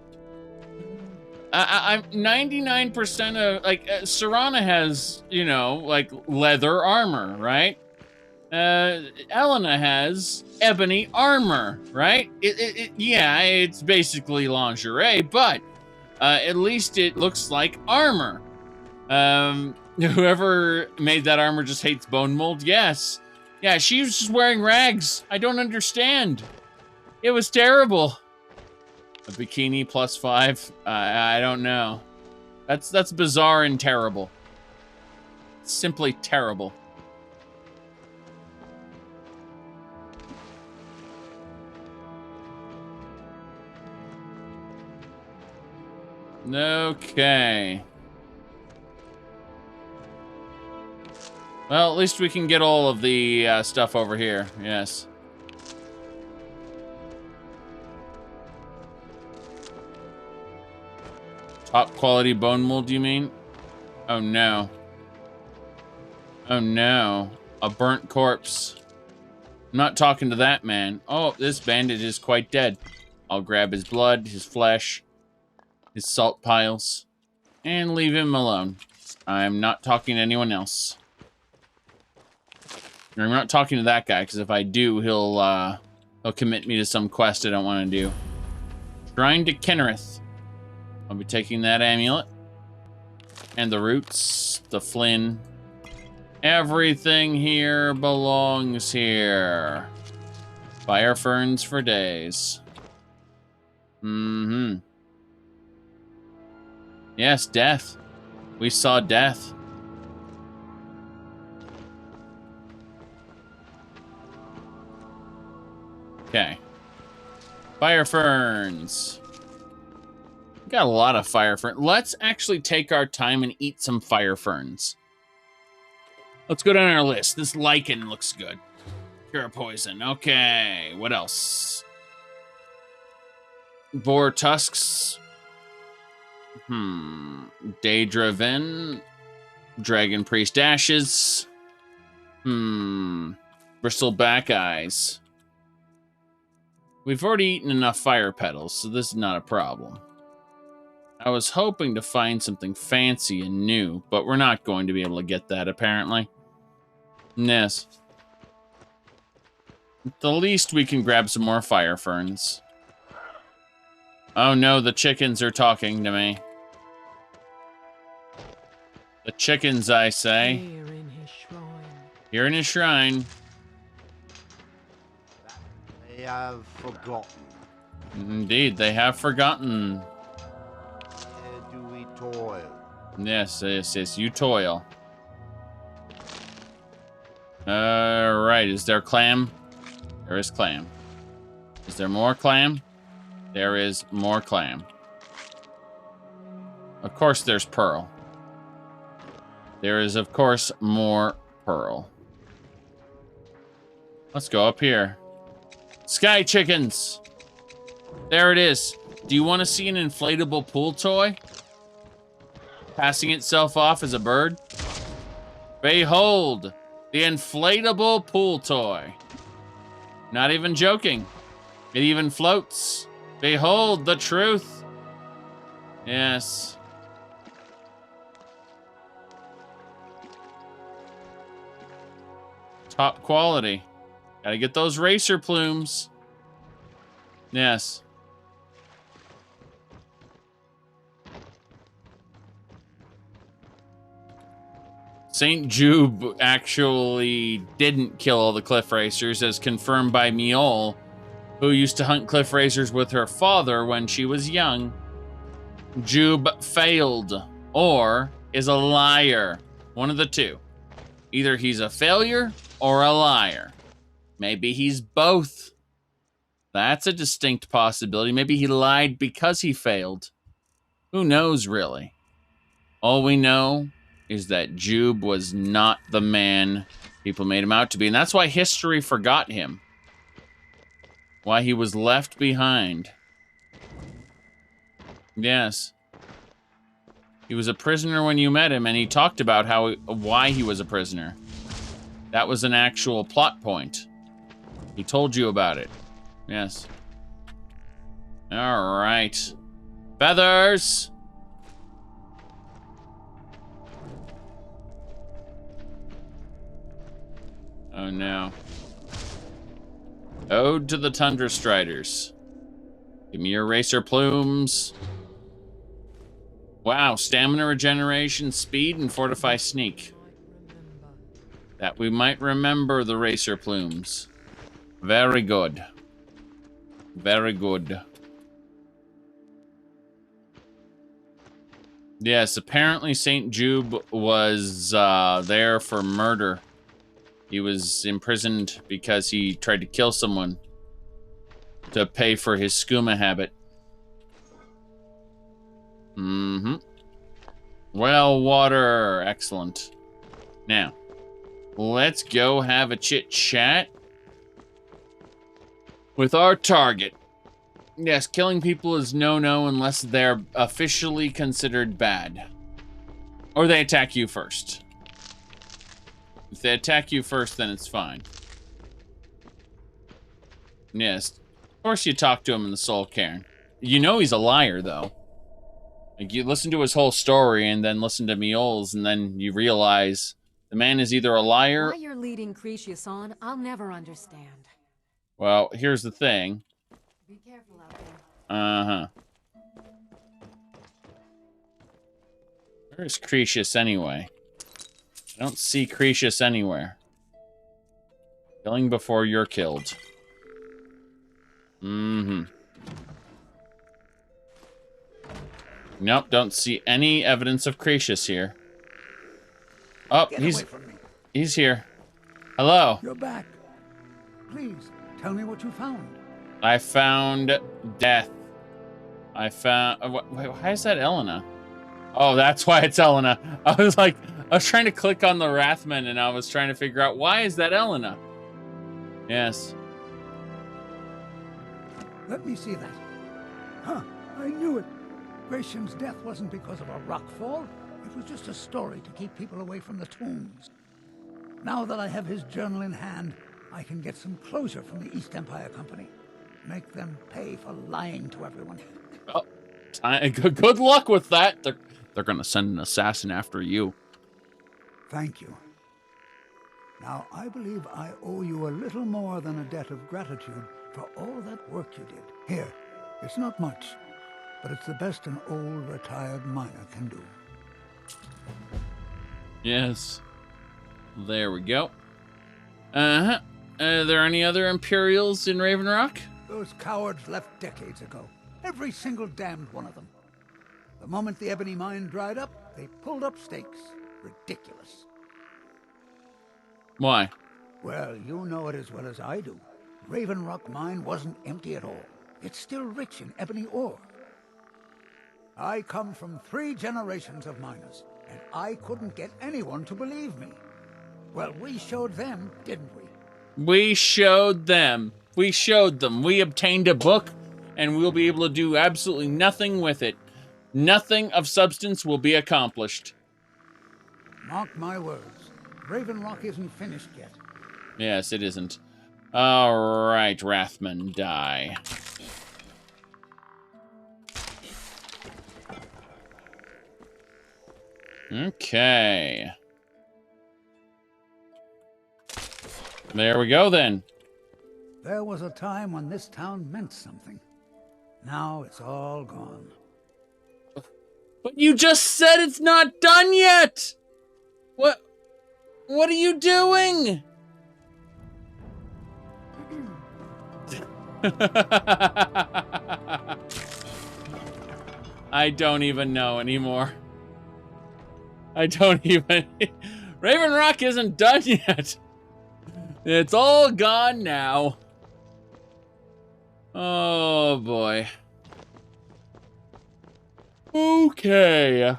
I'm 99% of, like, Serana has, you know, like, leather armor, right? Elena has ebony armor, right? Yeah, it's basically lingerie, but at least it looks like armor. Whoever made that armor just hates bone mold, yes. Yeah, she was just wearing rags. I don't understand. It was terrible. A bikini +5? I don't know. That's bizarre and terrible. Simply terrible. Okay. Well, at least we can get all of the stuff over here. Yes. Top quality bone mold, you mean? Oh no. Oh no. A burnt corpse. I'm not talking to that man. Oh, this bandit is quite dead. I'll grab his blood, his flesh, his salt piles, and leave him alone. I'm not talking to anyone else. I'm not talking to that guy, because if I do, he'll commit me to some quest I don't want to do. Shrine to Kennerith. I'll be taking that amulet. And the roots, the flint. Everything here belongs here. Fire ferns for days. Mm-hmm. Yes, death. We saw death. Okay. Fire ferns. Got a lot of fire ferns. Let's actually take our time and eat some fire ferns. Let's go down our list. This lichen looks good. Cure poison. Okay. What else? Boar tusks. Daedra Ven. Dragon Priest ashes. Bristleback eyes. We've already eaten enough fire petals, so this is not a problem. I was hoping to find something fancy and new, but we're not going to be able to get that, apparently. Yes. At the least, we can grab some more fire ferns. Oh no, the chickens are talking to me. The chickens, I say. Here in his shrine. Here in his shrine. They have forgotten. Indeed, they have forgotten. Where do we toil? Yes, you toil. Alright, is there clam? There is clam. Is there more clam? There is more clam. Of course there's pearl. There is, of course, more pearl. Let's go up here. Sky chickens! There it is. Do you want to see an inflatable pool toy? Passing itself off as a bird? Behold, the inflatable pool toy. Not even joking. It even floats. Behold the truth. Yes. Top quality. Gotta get those racer plumes. Yes. St. Jube actually didn't kill all the cliff racers, as confirmed by Miol, who used to hunt cliff racers with her father when she was young. Jube failed, or is a liar. One of the two. Either he's a failure or a liar. Maybe he's both. That's a distinct possibility. Maybe he lied because he failed. Who knows, really? All we know is that Jube was not the man people made him out to be. And that's why history forgot him. Why he was left behind. Yes. He was a prisoner when you met him, and he talked about why he was a prisoner. That was an actual plot point. He told you about it. Yes. All right. Feathers! Oh no. Ode to the Tundra Striders. Give me your racer plumes. Wow, stamina regeneration, speed, and fortify sneak. That we might remember the racer plumes. Very good. Very good. Yes, apparently St. Jube was there for murder. He was imprisoned because he tried to kill someone to pay for his skooma habit. Mm-hmm. Well, water. Excellent. Now, let's go have a chit-chat with our target. Yes, killing people is no-no unless they're officially considered bad. Or they attack you first. If they attack you first, then it's fine. Yes. Of course you talk to him in the Soul Cairn. You know he's a liar, though. Like, you listen to his whole story and then listen to Miol's, and then you realize the man is either a liar... Why you're leading Cretius on, I'll never understand. Well, here's the thing. Be careful out there. Uh-huh. Where's Cretius anyway? I don't see Cretius anywhere. Killing before you're killed. Mm-hmm. Nope, don't see any evidence of Cretius here. Oh, he's here. Hello. You're back. Please, tell me what you found. I found death. I found... Wait, why is that Elena? Oh, that's why it's Elena. I was trying to click on the Wrathman, and I was trying to figure out, why is that Elena? Yes. Let me see that. Huh, I knew it. Gratian's death wasn't because of a rock fall. It was just a story to keep people away from the tombs. Now that I have his journal in hand, I can get some closure from the East Empire Company. Make them pay for lying to everyone. Oh, good luck with that. They're gonna send an assassin after you. Thank you. Now, I believe I owe you a little more than a debt of gratitude for all that work you did. Here, it's not much, but it's the best an old retired miner can do. Yes. There we go. Uh-huh. Are there any other Imperials in Raven Rock? Those cowards left decades ago. Every single damned one of them. The moment the ebony mine dried up, they pulled up stakes. Ridiculous. Why? Well, you know it as well as I do. Raven Rock mine wasn't empty at all. It's still rich in ebony ore. I come from 3 generations of miners, and I couldn't get anyone to believe me. Well, we showed them, didn't we? We showed them. We showed them. We obtained a book, and we'll be able to do absolutely nothing with it. Nothing of substance will be accomplished. Mark my words. Raven Rock isn't finished yet. Yes, it isn't. All right, Rathman, die. Okay. There we go, then. There was a time when this town meant something. Now it's all gone. But you just said it's not done yet! What are you doing? I don't even know anymore. I don't even... Raven Rock isn't done yet. It's all gone now. Oh, boy. Okay.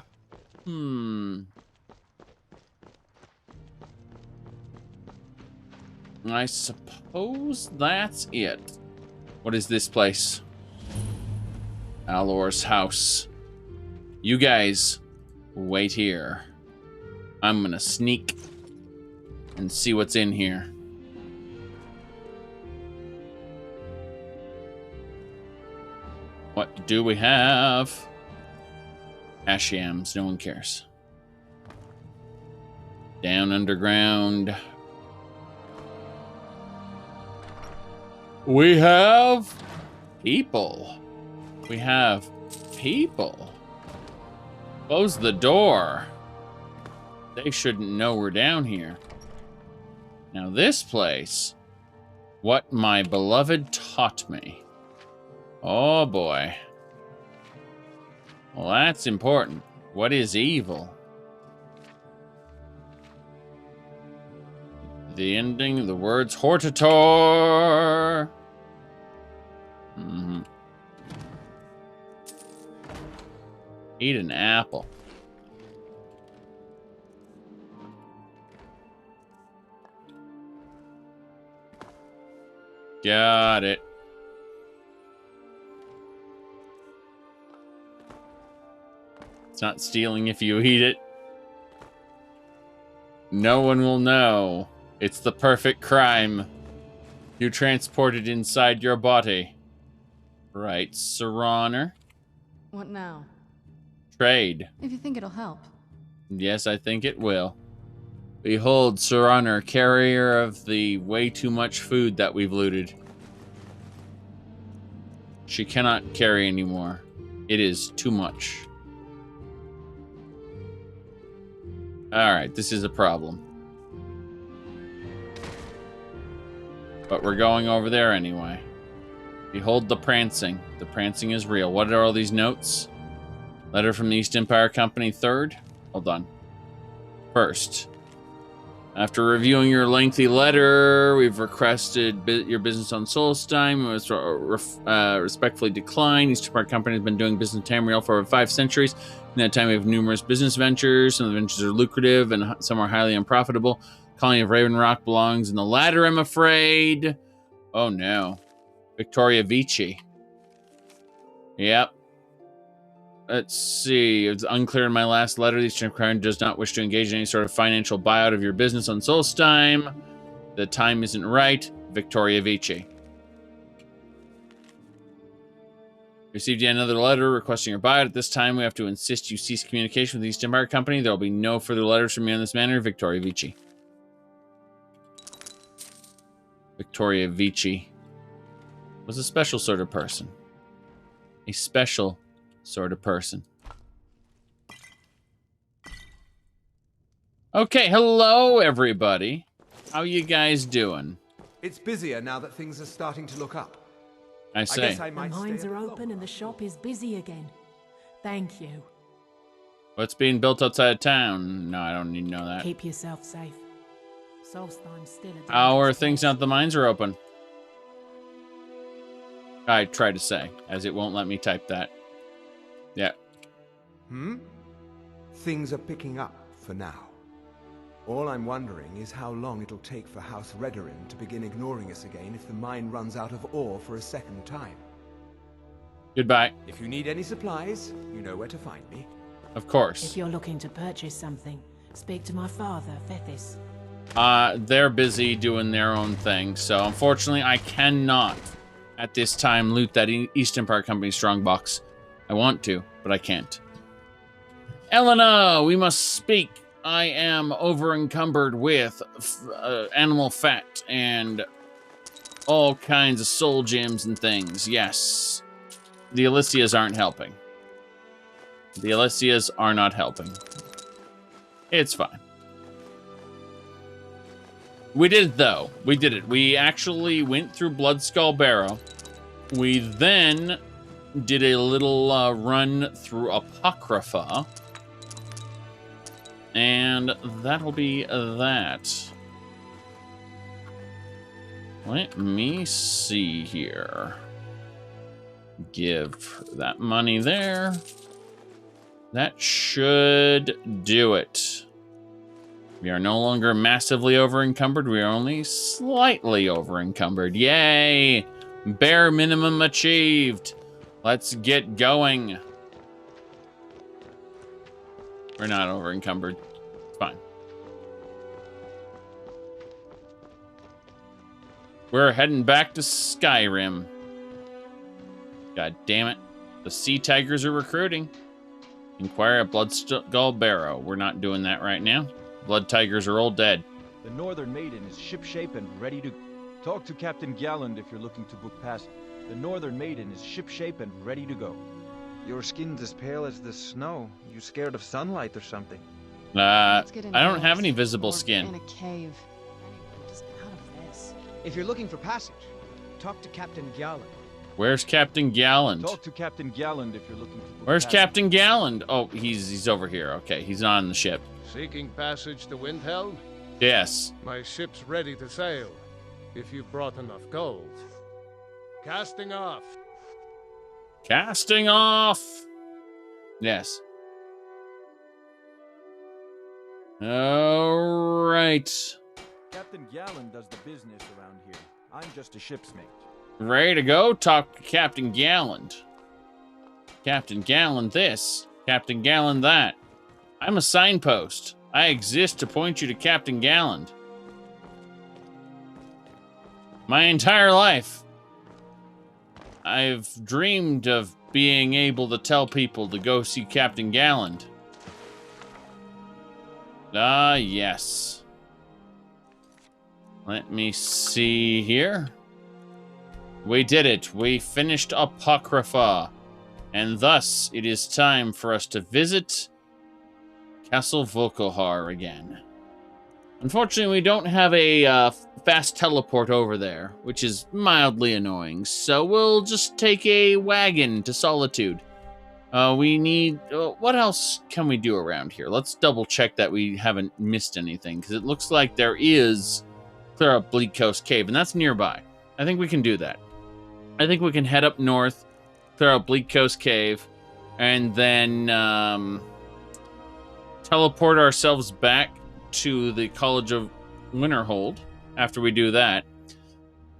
I suppose that's it. What is this place? Alor's house. You guys, wait here. I'm gonna sneak and see what's in here. What do we have? Ash yams, no one cares. Down underground. We have people. We have people. Close the door. They shouldn't know we're down here. Now this place, what my beloved taught me. Oh boy. Well, that's important. What is evil? The ending, the words hortator. Eat an apple. Got it. It's not stealing if you eat it. No one will know. It's the perfect crime. You transport it inside your body. Right, Sir Honor. What now? Trade. If you think it'll help. Yes, I think it will. Behold, Sir Honor, carrier of the way too much food that we've looted. She cannot carry anymore. It is too much. Alright, this is a problem. But we're going over there anyway. Behold the prancing. The prancing is real. What are all these notes? Letter from the East Empire Company, 3rd? Hold on. First. After reviewing your lengthy letter, we've requested your business on Solstheim. It was respectfully declined. East Empire Company has been doing business in Tamriel for over 5 centuries. In that time, we have numerous business ventures. Some of the ventures are lucrative and some are highly unprofitable. Colony of Raven Rock belongs in the latter, I'm afraid. Oh, no. Victoria Vici. Yep. Let's see. It's unclear in my last letter. The Eastern Crown does not wish to engage in any sort of financial buyout of your business on Solstheim. The time isn't right. Victoria Vici. Received yet another letter requesting your buyout. At this time, we have to insist you cease communication with the East Empire Company. There will be no further letters from me on this matter. Victoria Vici. Victoria Vici was a special sort of person. A special sort of person. Okay, hello everybody. How you guys doing? It's busier now that things are starting to look up. I say. I guess I The might mines stay a are bit open longer. and the shop is busy again. Thank you. What's being built outside of town? No, I don't need to know that. Keep yourself safe. Solstheim's still a How are dangerous things place. now that the mines are open? I tried to say, as it won't let me type that. Yeah. Things are picking up for now. All I'm wondering is how long it'll take for House Redorin to begin ignoring us again if the mine runs out of ore for a second time. Goodbye. If you need any supplies, you know where to find me. Of course. If you're looking to purchase something, speak to my father, Fethis. They're busy doing their own thing, so unfortunately I cannot, at this time, loot that East Empire Company strongbox. I want to, but I can't. Elena, we must speak. I am over-encumbered with animal fat and all kinds of soul gems and things. Yes. The Alyssias aren't helping. The Alyssias are not helping. It's fine. We did it, though. We did it. We actually went through Bloodskull Barrow. We then did a little run through Apocrypha. And that'll be that. Let me see here. Give that money there. That should do it. We are no longer massively over-encumbered. We are only slightly over-encumbered. Yay! Bare minimum achieved. Let's get going. We're not over-encumbered. Fine. We're heading back to Skyrim. God damn it. The Sea Tigers are recruiting. Inquire at Bloodskull Barrow. We're not doing that right now. Blood Tigers are all dead. The Northern Maiden is shipshape and ready to... Talk to Captain Galland if you're looking to book passage. The Northern Maiden is shipshape and ready to go. Your skin's as pale as the snow. You scared of sunlight or something? I don't have any visible skin. In a cave. Anyway, just out of this. If you're looking for passage, talk to Captain Galland. Where's Captain Galland? Talk to Captain Galland if you're looking to book Where's passage. Captain Galland? Oh, he's over here. Okay, he's not on the ship. Seeking passage to Windhelm? Yes. My ship's ready to sail, if you've brought enough gold. Casting off. Casting off. Yes. All right. Captain Galland does the business around here. I'm just a ship's mate. Ready to go? Talk to Captain Galland. Captain Galland this. Captain Galland that. I'm a signpost. I exist to point you to Captain Galland. My entire life, I've dreamed of being able to tell people to go see Captain Galland. Ah, yes. Let me see here. We did it. We finished Apocrypha. And thus, it is time for us to visit Castle Volkohar again. Unfortunately, we don't have a fast teleport over there, which is mildly annoying. So we'll just take a wagon to Solitude. We need... what else can we do around here? Let's double check that we haven't missed anything, because it looks like there is Clear Up Bleak Coast Cave, and that's nearby. I think we can do that. I think we can head up north, clear out Bleak Coast Cave, and then teleport ourselves back to the College of Winterhold after we do that.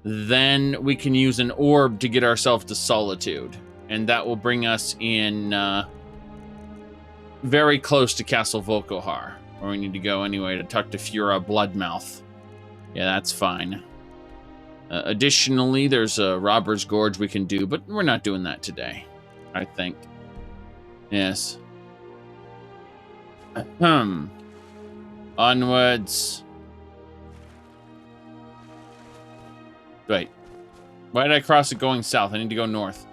Then we can use an orb to get ourselves to Solitude, and that will bring us in very close to Castle Volkohar, where we need to go anyway to talk to Fura Bloodmouth. Yeah, that's fine. Additionally, there's a Robber's Gorge we can do, but we're not doing that today, I think. Yes. Onwards. Wait. Why did I cross it going south? I need to go north.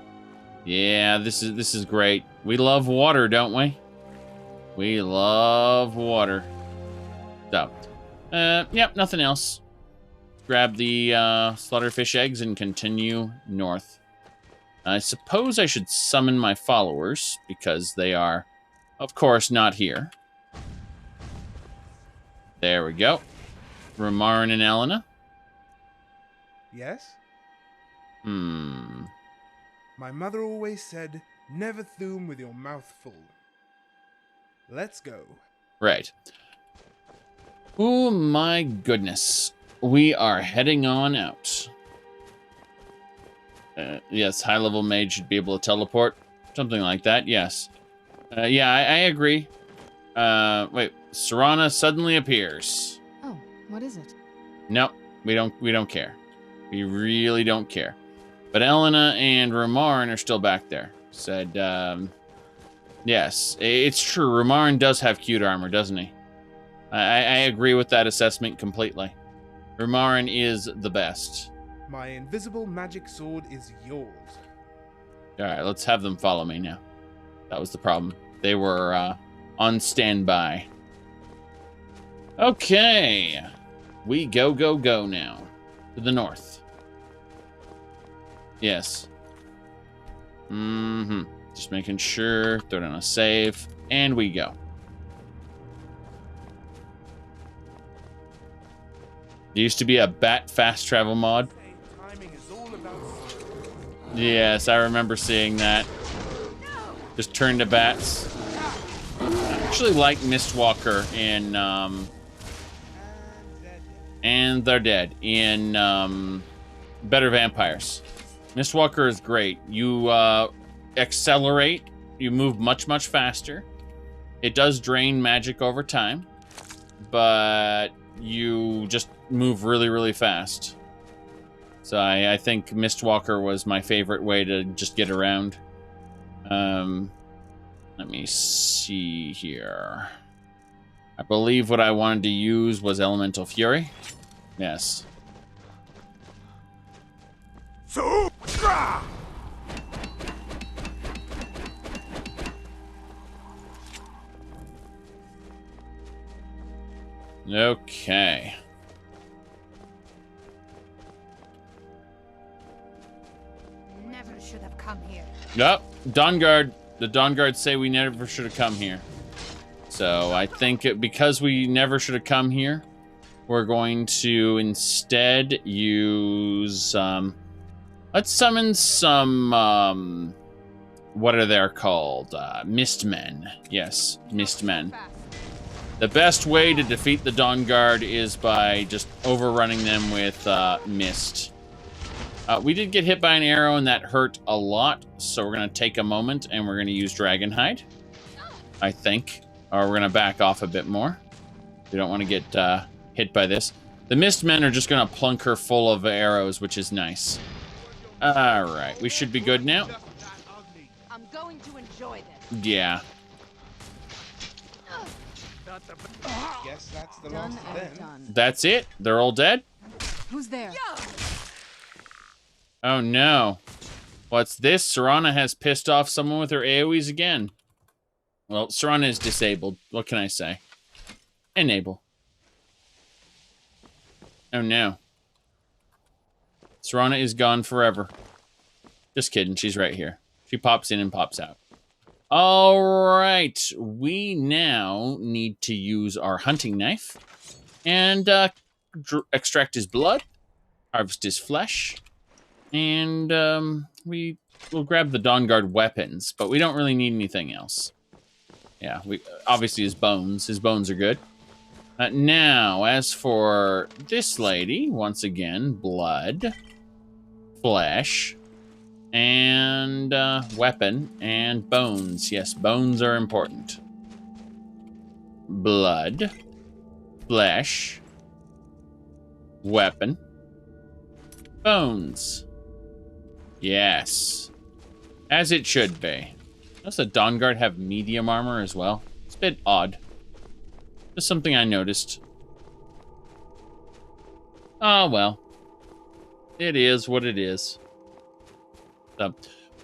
Yeah, this is great. We love water, don't we? We love water. So, yep, nothing else. Grab the slaughterfish eggs and continue north. I suppose I should summon my followers, because they are, of course, not here. There we go. Ramarin and Elena. Yes? My mother always said, never thume with your mouth full. Let's go. Right. Oh my goodness. We are heading on out. Yes, high-level mage should be able to teleport. Something like that, yes. Yeah, I agree. Wait, Serana suddenly appears. Oh, what is it? No, we don't care. We really don't care. But Elena and Romarin are still back there. Said, yes, it's true. Romarin does have cute armor, doesn't he? I agree with that assessment completely. Romarin is the best. My invisible magic sword is yours. Alright, let's have them follow me now. That was the problem. They were on standby. Okay. We go now. To the north. Yes. Just making sure. Throw down a save. And we go. There used to be a bat fast travel mod. Yes, I remember seeing that. Just turn to bats. I actually like Mistwalker in and they're dead in Better Vampires. Mistwalker is great. You accelerate, you move much faster. It does drain magic over time, but you just move really fast. So I think Mistwalker was my favorite way to just get around. Let me see here. I believe what I wanted to use was Elemental Fury. Yes. Okay. Never should have come here. Yep, Dawnguard. The Dawnguard say we never should have come here. So I think because we never should have come here, we're going to instead use... let's summon some... what are they called? Mistmen. Yes, Mistmen. The best way to defeat the Dawnguard is by just overrunning them with mist. We did get hit by an arrow and that hurt a lot, so we're going to take a moment and we're going to use Dragonhide, I think. Or we're going to back off a bit more. We don't want to get hit by this. The Mistmen are just going to plunk her full of arrows, which is nice. Alright, we should be good now. I'm going to enjoy this. Yeah. Guess that's the last of them. That's it? They're all dead? Who's there? Oh no. What's this? Serana has pissed off someone with her AoEs again. Well, Serana is disabled. What can I say? Enable. Oh no. Serana is gone forever. Just kidding, she's right here. She pops in and pops out. Alright, we now need to use our hunting knife and extract his blood, harvest his flesh, and we will grab the Dawnguard weapons, but we don't really need anything else. Yeah, obviously his bones are good. Now, as for this lady, once again, blood, flesh, and weapon, and bones. Yes, bones are important. Blood, flesh, weapon, bones. Yes. As it should be. Does the Dawnguard have medium armor as well? It's a bit odd. Just something I noticed. Oh, well. It is what it is. So,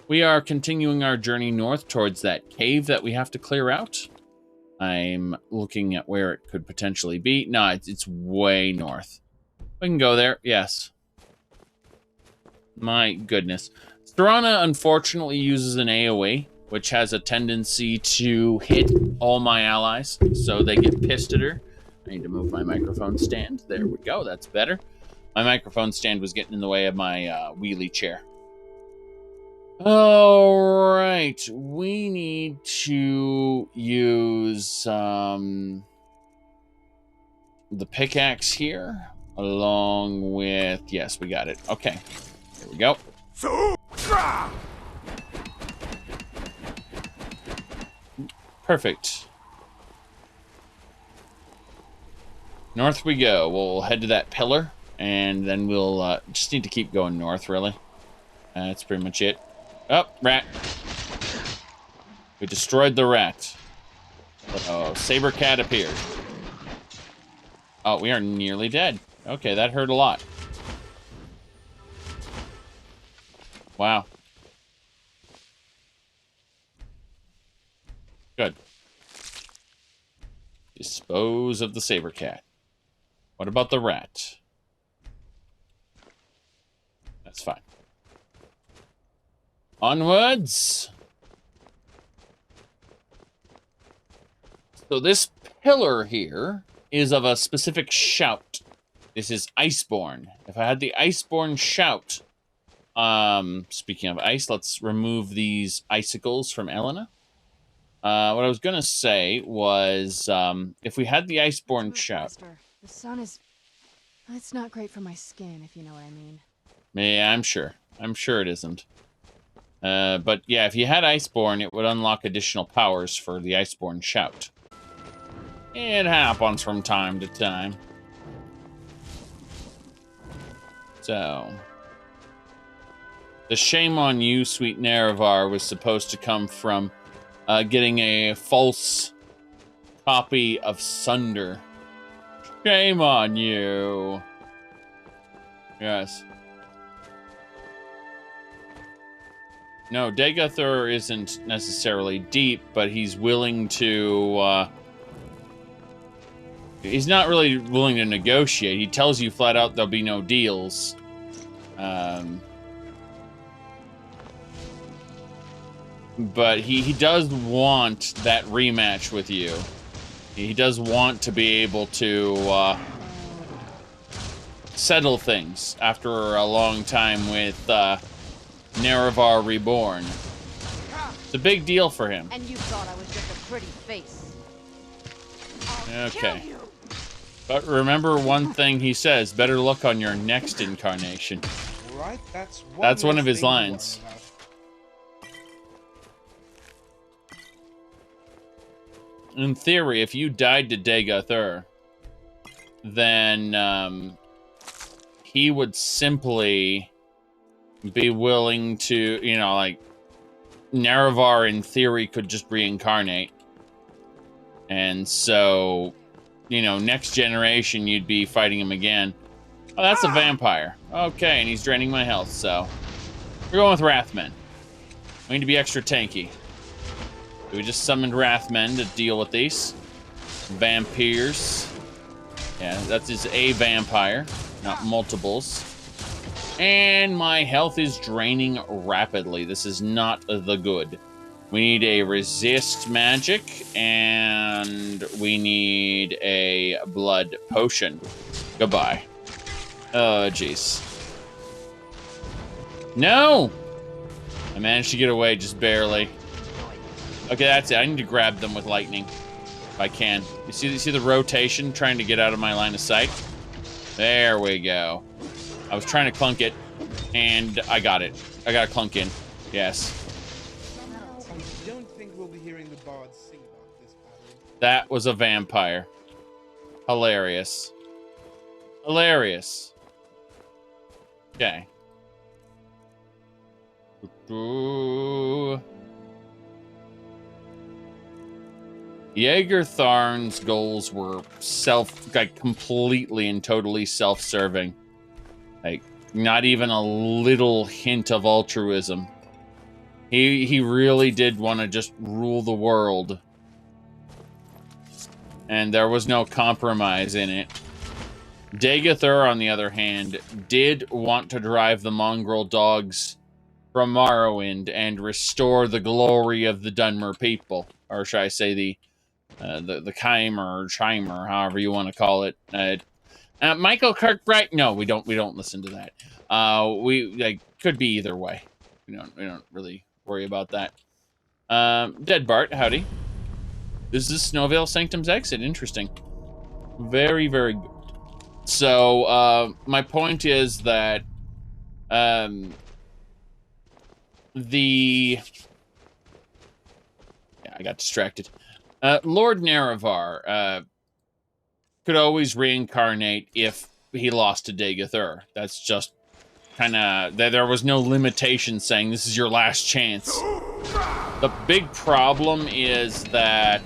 we are continuing our journey north towards that cave that we have to clear out. I'm looking at where it could potentially be. No, it's way north. We can go there, yes. My goodness. Serana unfortunately uses an AoE, which has a tendency to hit all my allies, so they get pissed at her. I need to move my microphone stand. There we go, that's better. My microphone stand was getting in the way of my wheelie chair. All right, we need to use the pickaxe here, along with, yes, we got it. Okay, here we go. Perfect. North we go. We'll head to that pillar, and then we'll just need to keep going north, really. That's pretty much it. Oh, rat. We destroyed the rat. Oh, saber cat appeared. Oh, we are nearly dead. Okay, that hurt a lot. Wow. Good. Dispose of the saber cat. What about the rat? That's fine. Onwards. So this pillar here is of a specific shout. This is Iceborn. If I had the Iceborn shout, speaking of ice, let's remove these icicles from Elena. What I was gonna say was, if we had the Iceborn shout. The sun is... It's not great for my skin, if you know what I mean. Yeah, I'm sure. I'm sure it isn't. But yeah, if you had Iceborn, it would unlock additional powers for the Iceborn shout. It happens from time to time. So, the shame on you, sweet Nerevar, was supposed to come from getting a false copy of Sunder. Shame on you. Yes. No, Dagathur isn't necessarily deep, but he's willing to, he's not really willing to negotiate. He tells you flat out there'll be no deals. But he does want that rematch with you. He does want to be able to, settle things after a long time with, Nerevar Reborn. It's a big deal for him. And you thought I was just a pretty face. Okay. But remember one thing he says, better look on your next incarnation. Right, that's one of his lines. In theory, if you died to Dagathur, then he would simply be willing to, you know, like, Nerevar in theory could just reincarnate. And so, you know, next generation you'd be fighting him again. Oh, that's a vampire. Okay, and he's draining my health, so we're going with Wrathmen. We need to be extra tanky. We just summoned Wrathmen to deal with these vampires. Yeah, that is a vampire, not multiples. And my health is draining rapidly. This is not the good. We need a resist magic, and we need a blood potion. Goodbye. Oh, jeez. No! I managed to get away just barely. Okay, that's it. I need to grab them with lightning. If I can. You see the rotation trying to get out of my line of sight? There we go. I was trying to clunk it, and I got it. I got a clunk in. Yes. I don't think we'll be hearing the bards sing about this battle. That was a vampire. Hilarious. Hilarious. Okay. Jaeger Tharn's goals were completely and totally self-serving. Like, not even a little hint of altruism. He really did want to just rule the world. And there was no compromise in it. Dagathur, on the other hand, did want to drive the mongrel dogs from Morrowind and restore the glory of the Dunmer people. Or should I say the Chimer, or Chimer, however you want to call it. Michael Kirkbright? No, we don't listen to that. We could be either way. We don't really worry about that. Dead Bart, howdy. This is Snowvale Sanctum's exit. Interesting. Very, very good. So, my point is that, yeah, I got distracted. Lord Nerevar, could always reincarnate if he lost to Dagathur. That's just kind of... There was no limitation saying this is your last chance. The big problem is that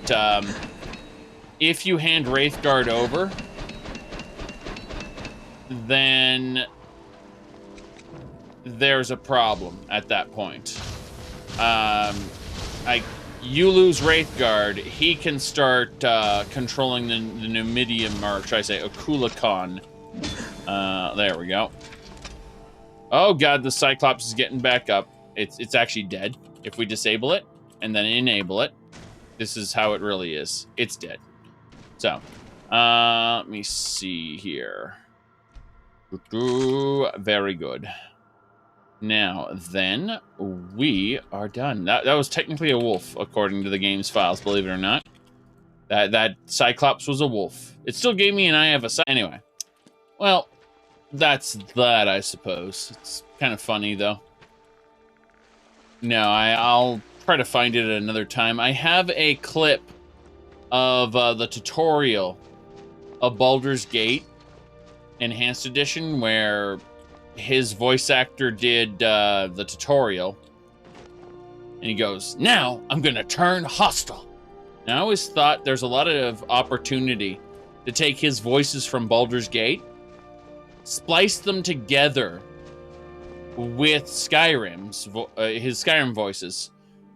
if you hand Wraithguard over, then there's a problem at that point. You lose Wraithguard, he can start controlling the Numidium, or should I say, Okulakon. There we go. Oh god, the Cyclops is getting back up. It's actually dead. If we disable it and then enable it, this is how it really is. It's dead. So, let me see here. Very good. Now, then, we are done. That was technically a wolf, according to the game's files, believe it or not. That Cyclops was a wolf. It still gave me an eye of a... Anyway. Well, that's that, I suppose. It's kind of funny, though. No, I'll try to find it at another time. I have a clip of the tutorial of Baldur's Gate Enhanced Edition, where his voice actor did the tutorial, and he goes, "Now I'm gonna turn hostile." And I always thought there's a lot of opportunity to take his voices from Baldur's Gate, splice them together with Skyrim's his Skyrim voices,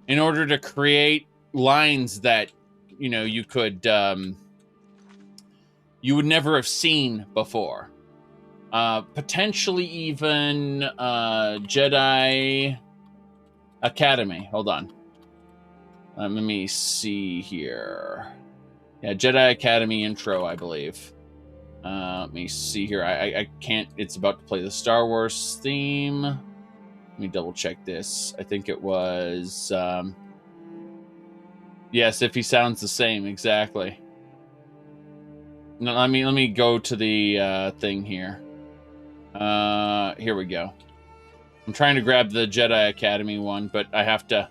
in order to create lines that you could you would never have seen before. Potentially even Jedi Academy. Hold on. Let me see here. Yeah, Jedi Academy intro, I believe. Let me see here. I can't... It's about to play the Star Wars theme. Let me double check this. I think it was... yes, if he sounds the same, exactly. No, let me go to the thing here. Here we go. I'm trying to grab the Jedi Academy one, but I have to...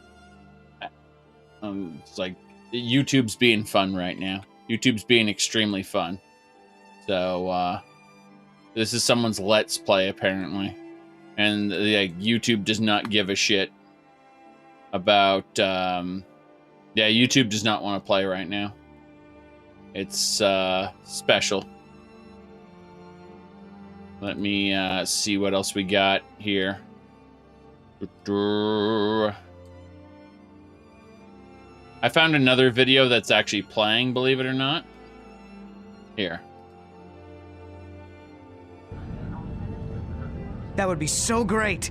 it's like, YouTube's being fun right now. YouTube's being extremely fun. So, this is someone's Let's Play, apparently. And, YouTube does not give a shit about, yeah, YouTube does not want to play right now. It's, special. Let me, see what else we got here. I found another video that's actually playing, believe it or not. Here. That would be so great.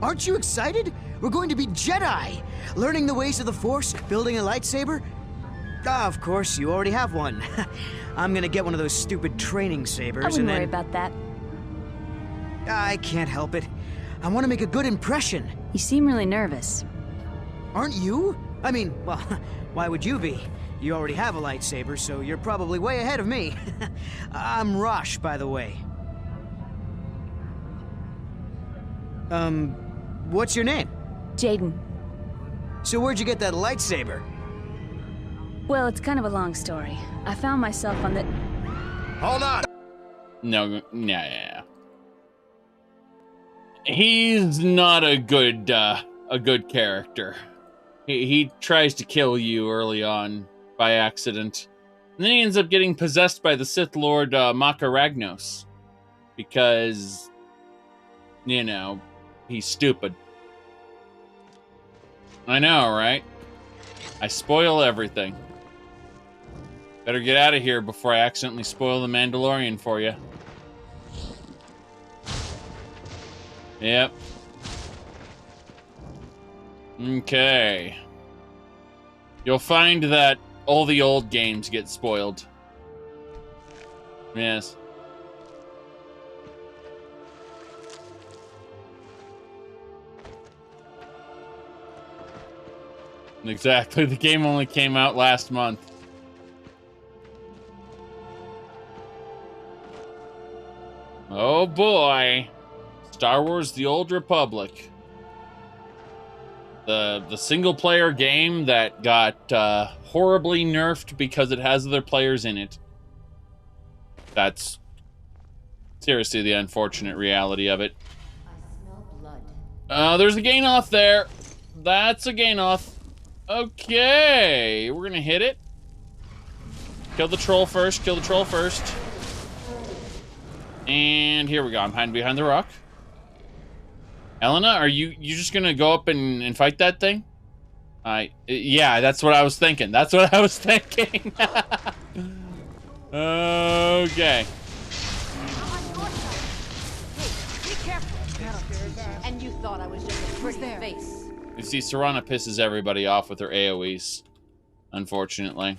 Aren't you excited? We're going to be Jedi, learning the ways of the Force, building a lightsaber. Ah, of course, you already have one. I'm gonna get one of those stupid training sabers. I wouldn't worry about that. I can't help it. I want to make a good impression. You seem really nervous. Aren't you? I mean, well, why would you be? You already have a lightsaber, so you're probably way ahead of me. I'm Rosh, by the way. What's your name? Jaden. So where'd you get that lightsaber? Well, it's kind of a long story. I found myself on the... Hold on! No, yeah. He's not a good character. He tries to kill you early on by accident. And then he ends up getting possessed by the Sith Lord Makaragnos. Because, he's stupid. I know, right? I spoil everything. Better get out of here before I accidentally spoil the Mandalorian for you. Yep. Okay. You'll find that all the old games get spoiled. Yes. Exactly. The game only came out last month. Oh boy. Star Wars The Old Republic. The single-player game that got horribly nerfed because it has other players in it. That's seriously the unfortunate reality of it. I smell blood. There's a Gainoth there. That's a Gainoth. Okay, we're gonna hit it. Kill the troll first, kill the troll first. And here we go, I'm hiding behind the rock. Elena, are you just gonna go up and fight that thing? Yeah, that's what I was thinking. That's what I was thinking. Okay. Be careful. And you thought I was just a pretty face. You see, Serana pisses everybody off with her AoEs, unfortunately.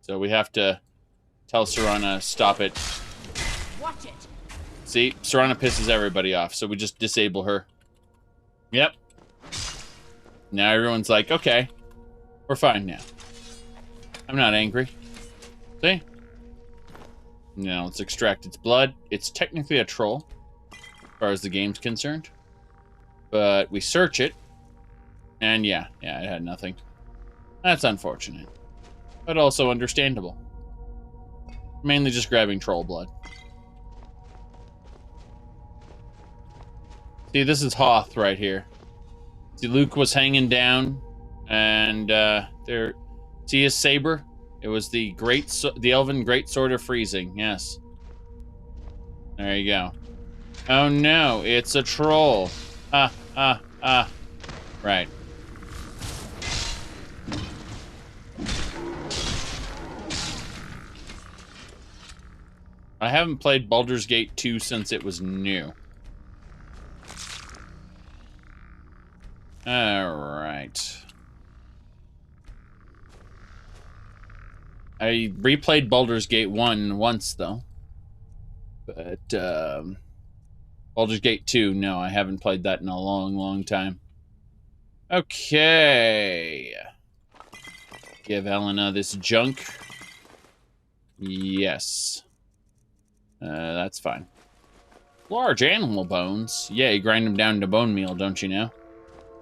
So we have to tell Serana, stop it. Watch it. See, Serana pisses everybody off, so we just disable her. Yep. Now everyone's like, okay, we're fine now. I'm not angry. See? Now let's extract its blood. It's technically a troll, as far as the game's concerned. But we search it, and yeah, it had nothing. That's unfortunate, but also understandable. Mainly just grabbing troll blood. See, this is Hoth right here. See, Luke was hanging down, and there. See his saber? It was the elven great sword of freezing. Yes. There you go. Oh no, it's a troll. Right. I haven't played Baldur's Gate 2 since it was new. Alright. I replayed Baldur's Gate 1 once, though. But, Baldur's Gate 2, no, I haven't played that in a long, long time. Okay. Give Elena this junk. Yes. That's fine. Large animal bones. Yeah, you grind them down to bone meal, don't you know?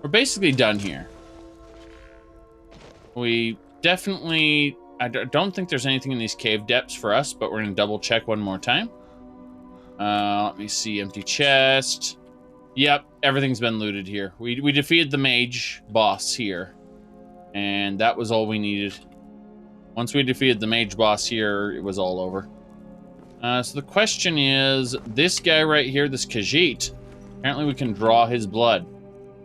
We're basically done here. We definitely... I don't think there's anything in these cave depths for us, but we're going to double check one more time. Let me see. Empty chest. Yep, everything's been looted here. We defeated the mage boss here. And that was all we needed. Once we defeated the mage boss here, it was all over. So the question is, this guy right here, this Khajiit, apparently we can draw his blood.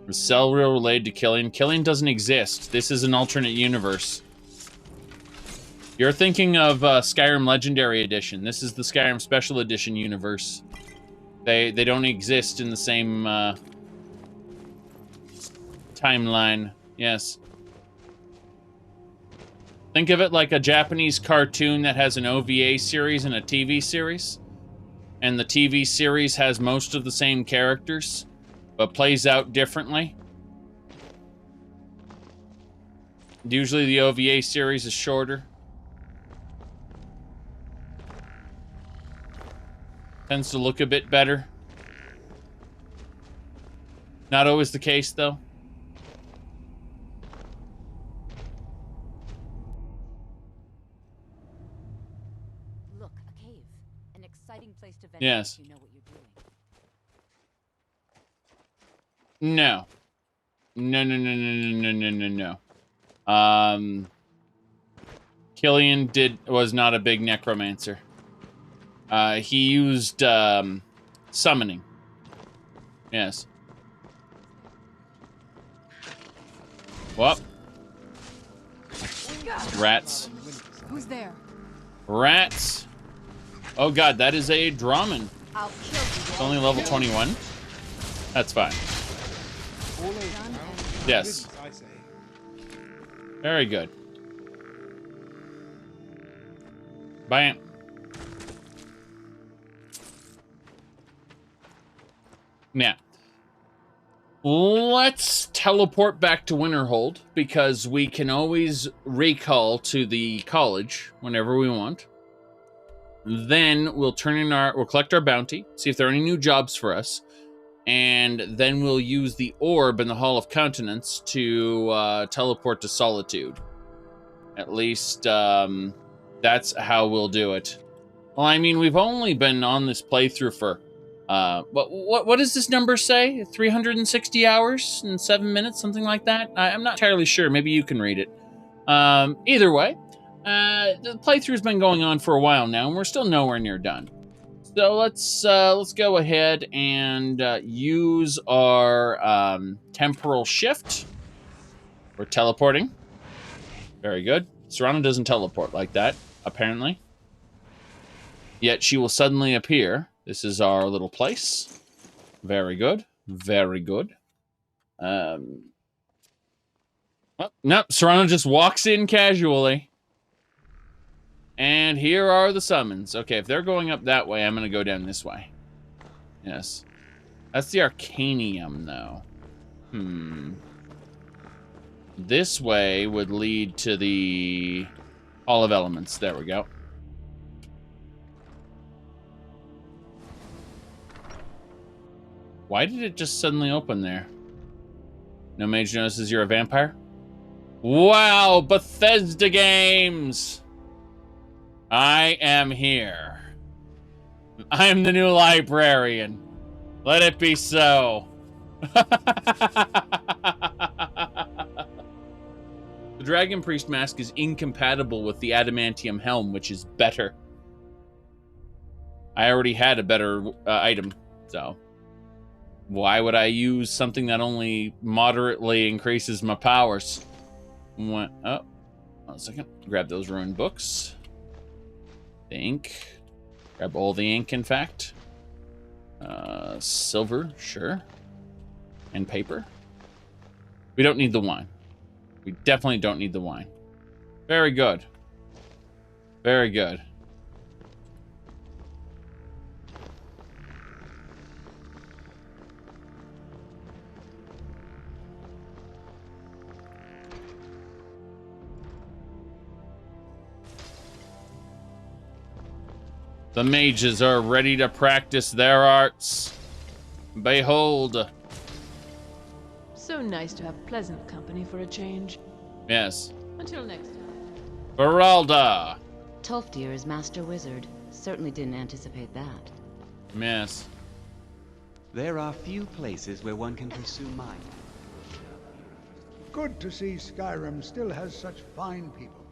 Was Celril related to Killian? Killian doesn't exist. This is an alternate universe. You're thinking of Skyrim Legendary Edition. This is the Skyrim Special Edition universe. They don't exist in the same timeline. Yes. Think of it like a Japanese cartoon that has an OVA series and a TV series. And the TV series has most of the same characters, but plays out differently. Usually the OVA series is shorter. Tends to look a bit better. Not always the case, though. Look, a cave. An exciting place to venture. Yes. If you know what you're doing. No. No. Killian was not a big necromancer. He used summoning. Yes. What? Rats. Who's there? Rats. Oh god, that is a Drahman. I'll kill you. It's only level 21. That's fine. Yes. Very good. Bam. Yeah. Let's teleport back to Winterhold, because we can always recall to the college whenever we want. Then we'll we'll collect our bounty, see if there are any new jobs for us, and then we'll use the orb in the Hall of Countenance to teleport to Solitude. At least that's how we'll do it. Well, I mean, we've only been on this playthrough for what does this number say? 360 hours and 7 minutes, something like that? I'm not entirely sure. Maybe you can read it. Either way, the playthrough's been going on for a while now, and we're still nowhere near done. So let's go ahead and use our temporal shift. We're teleporting. Very good. Serana doesn't teleport like that, apparently. Yet she will suddenly appear. This is our little place. Very good. Very good. Well, nope, Serana just walks in casually. And here are the summons. Okay, if they're going up that way, I'm going to go down this way. Yes. That's the Arcanium, though. This way would lead to the Hall of Elements. There we go. Why did it just suddenly open there? No mage notices you're a vampire? Wow, Bethesda Games! I am here. I am the new librarian. Let it be so. The Dragon Priest mask is incompatible with the Adamantium Helm, which is better. I already had a better item, so why would I use something that only moderately increases my powers? Oh, 1 second. Grab those ruined books. The ink. Grab all the ink, in fact. Silver, sure. And paper. We don't need the wine. We definitely don't need the wine. Very good. Very good. The mages are ready to practice their arts. Behold. So nice to have pleasant company for a change. Yes. Until next time. Geralda. Tolfdir is Master Wizard. Certainly didn't anticipate that. Yes. There are few places where one can pursue mind. Good to see Skyrim still has such fine people.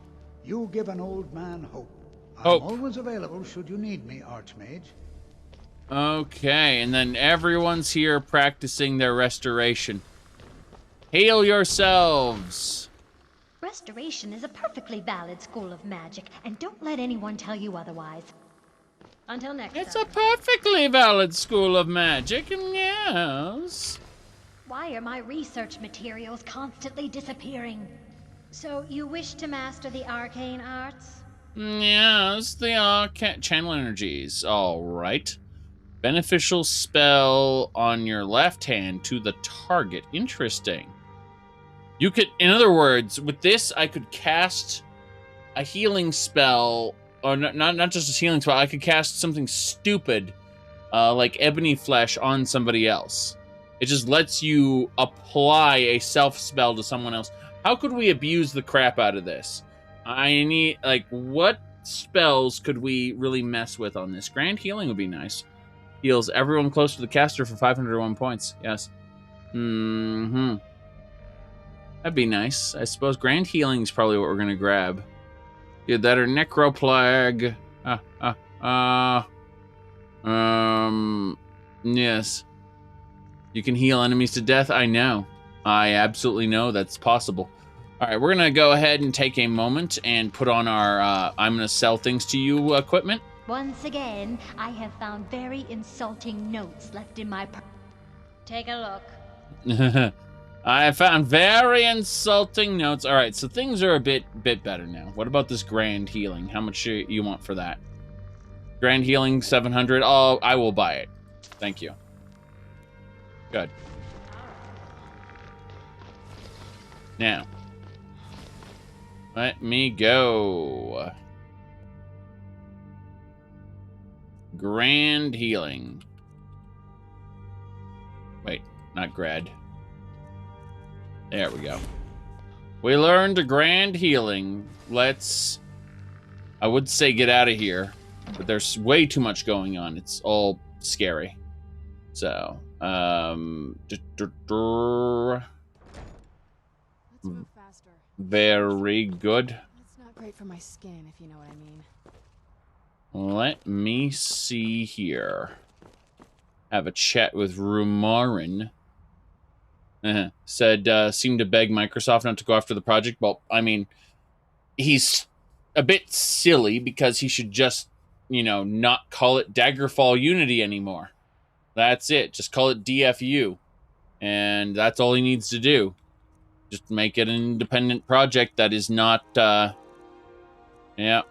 You give an old man hope. I'm always available should you need me, Archmage. Okay, and then everyone's here practicing their restoration. Heal yourselves. Restoration is a perfectly valid school of magic, and don't let anyone tell you otherwise. Until next time. It's a perfectly valid school of magic, and yes. Why are my research materials constantly disappearing? So you wish to master the arcane arts? Yes, the arcane channel energies. All right. Beneficial spell on your left hand to the target. Interesting. You could, in other words, with this, I could cast a healing spell, or not just a healing spell. I could cast something stupid, like Ebony Flesh, on somebody else. It just lets you apply a self spell to someone else. How could we abuse the crap out of this? I need, like, what spells could we really mess with on this? Grand Healing would be nice. Heals everyone close to the caster for 501 points. Yes. That'd be nice. I suppose Grand Healing is probably what we're going to grab. Yeah, that or Necroplague. Yes. You can heal enemies to death. I know. I absolutely know that's possible. All right, we're going to go ahead and take a moment and put on our I'm going to sell things to you equipment. Once again, I have found very insulting notes left in my Take a look. I found very insulting notes. All right, so things are a bit better now. What about this Grand Healing? How much you want for that? Grand Healing, 700. Oh, I will buy it. Thank you. Good. Now, let me go. Grand healing. Wait, not grad. There we go. We learned a grand healing. Let's, I would say get out of here, but there's way too much going on. It's all scary. So, Let's move faster. very good. It's not great for my skin, if you know what I mean. Let me see here. Have a chat with Rumarin. Said, seemed to beg Microsoft not to go after the project. Well, I mean, he's a bit silly because he should just, you know, not call it Daggerfall Unity anymore. That's it. Just call it DFU. And that's all he needs to do. Just make it an independent project that is not, yeah.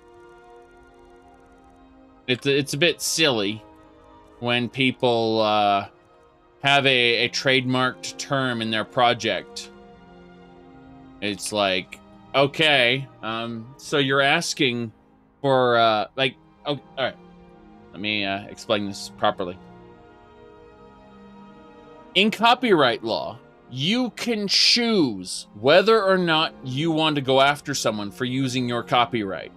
It's a bit silly when people have a trademarked term in their project. It's like, okay, so you're asking for like, oh, all right. Let me explain this properly. In copyright law, you can choose whether or not you want to go after someone for using your copyright.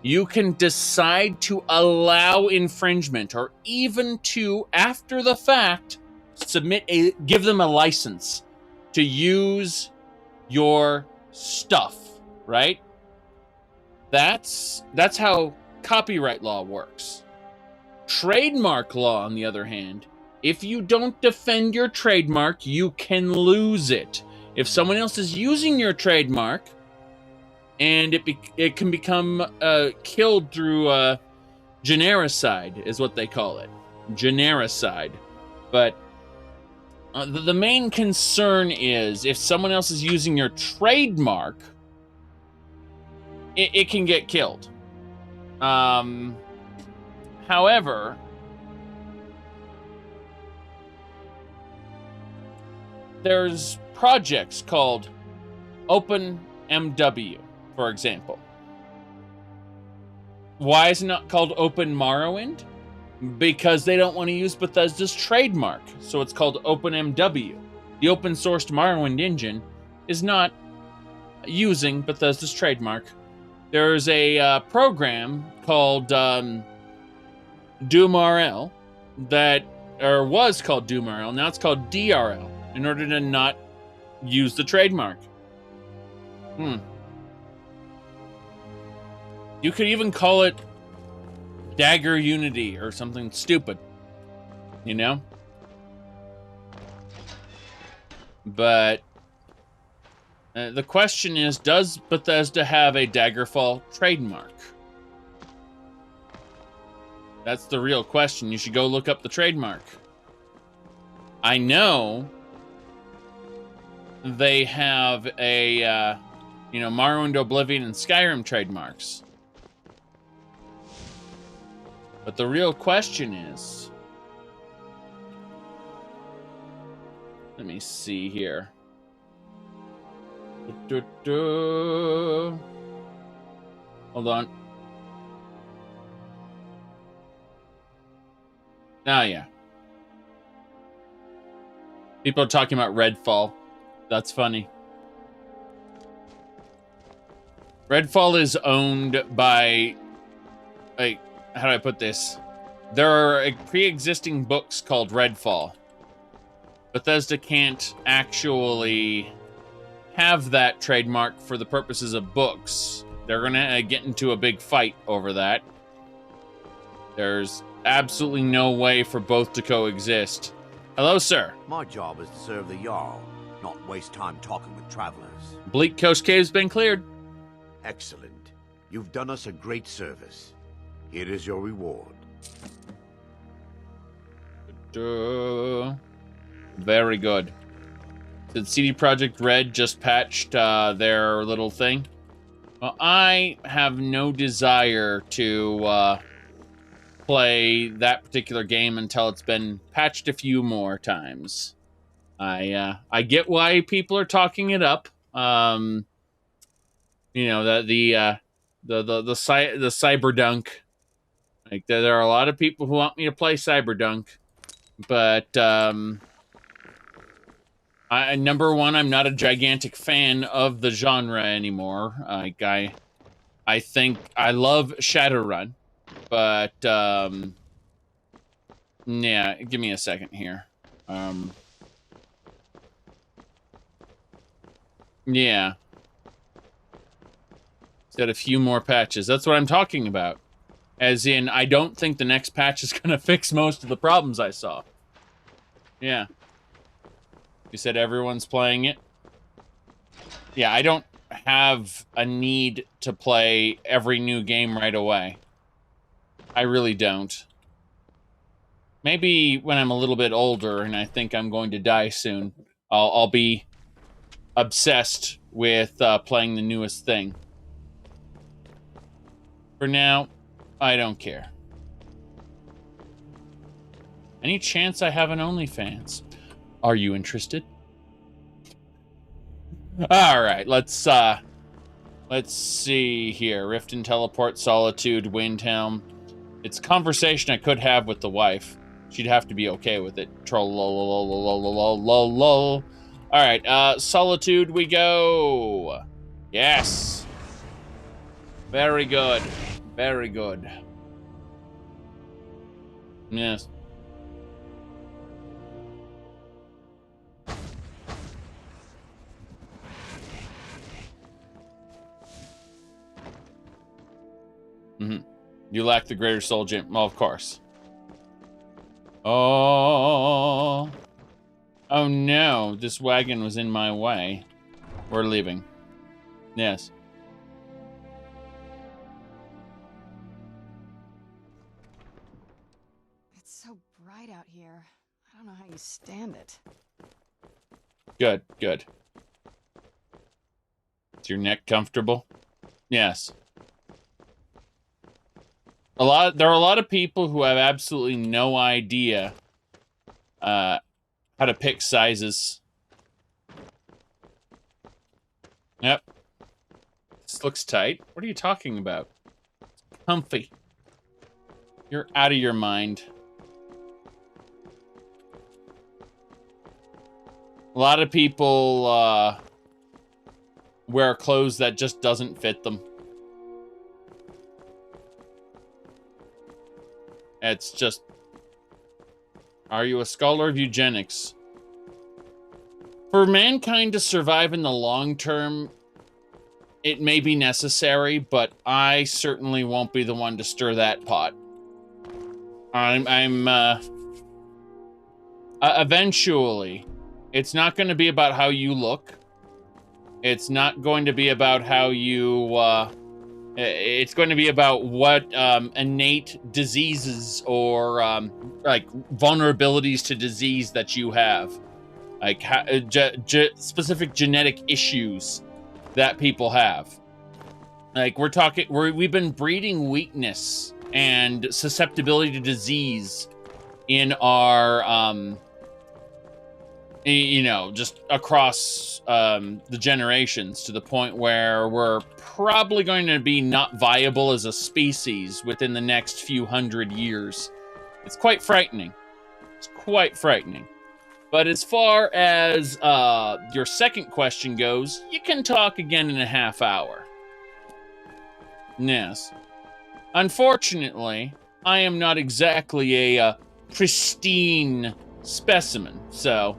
You can decide to allow infringement, or even to, after the fact, give them a license to use your stuff, right? That's how copyright law works. Trademark law, on the other hand, if you don't defend your trademark, you can lose it. If someone else is using your trademark, and it can become killed through genericide, is what they call it. Genericide. But the main concern is if someone else is using your trademark, it can get killed. However, there's projects called OpenMW, for example. Why is it not called Open Morrowind? Because they don't want to use Bethesda's trademark, so it's called OpenMW. The open-sourced Morrowind engine is not using Bethesda's trademark. There's a program called DoomRL that, or was called DoomRL, now it's called DRL, in order to not use the trademark. You could even call it Dagger Unity or something stupid, you know? But the question is, does Bethesda have a Daggerfall trademark? That's the real question. You should go look up the trademark. I know they have a, Morrowind, Oblivion, and Skyrim trademarks. But the real question is, let me see here. Hold on. Oh, yeah. People are talking about Redfall. That's funny. Redfall is owned by, like, how do I put this? There are pre-existing books called Redfall. Bethesda can't actually have that trademark for the purposes of books. They're gonna get into a big fight over that. There's absolutely no way for both to coexist. Hello, sir. My job is to serve the Jarl, not waste time talking with travelers. Bleak Coast Cave's been cleared. Excellent. You've done us a great service. Here is your reward. Very good. Did CD Projekt Red just patched their little thing? Well, I have no desire to play that particular game until it's been patched a few more times. I get why people are talking it up, You know, the Cyberdunk. Like, there are a lot of people who want me to play Cyberdunk, but number one, I'm not a gigantic fan of the genre anymore. Like, I think I love Shadowrun, but yeah, give me a second here. Yeah. It's got a few more patches. That's what I'm talking about. As in, I don't think the next patch is going to fix most of the problems I saw. Yeah. You said everyone's playing it? Yeah, I don't have a need to play every new game right away. I really don't. Maybe when I'm a little bit older and I think I'm going to die soon, I'll be obsessed with playing the newest thing. For now, I don't care. Any chance I have an OnlyFans? Are you interested? All right, let's see here. Rift and Teleport, Solitude, Windhelm. It's a conversation I could have with the wife. She'd have to be okay with it. Troll. All right, Solitude we go. Yes. Very good. Very good. Yes. You lack the greater soul gem. Well, of course. Oh no, this wagon was in my way. We're leaving. Yes. It's so bright out here. I don't know how you stand it. Good, good. Is your neck comfortable? Yes. There are a lot of people who have absolutely no idea how to pick sizes. Yep. This looks tight. What are you talking about? It's comfy. You're out of your mind. A lot of people wear clothes that just doesn't fit them. It's just... Are you a scholar of eugenics? For mankind to survive in the long term, it may be necessary, but I certainly won't be the one to stir that pot. Eventually, it's not going to be about how you look. It's not going to be about how you, it's going to be about what innate diseases or like vulnerabilities to disease that you have, like specific genetic issues that people have. Like we've been breeding weakness and susceptibility to disease in our you know, just across the generations, to the point where we're probably going to be not viable as a species within the next few hundred years. It's quite frightening. It's quite frightening. But as far as your second question goes, you can talk again in a half hour. Yes. Unfortunately, I am not exactly a pristine specimen, so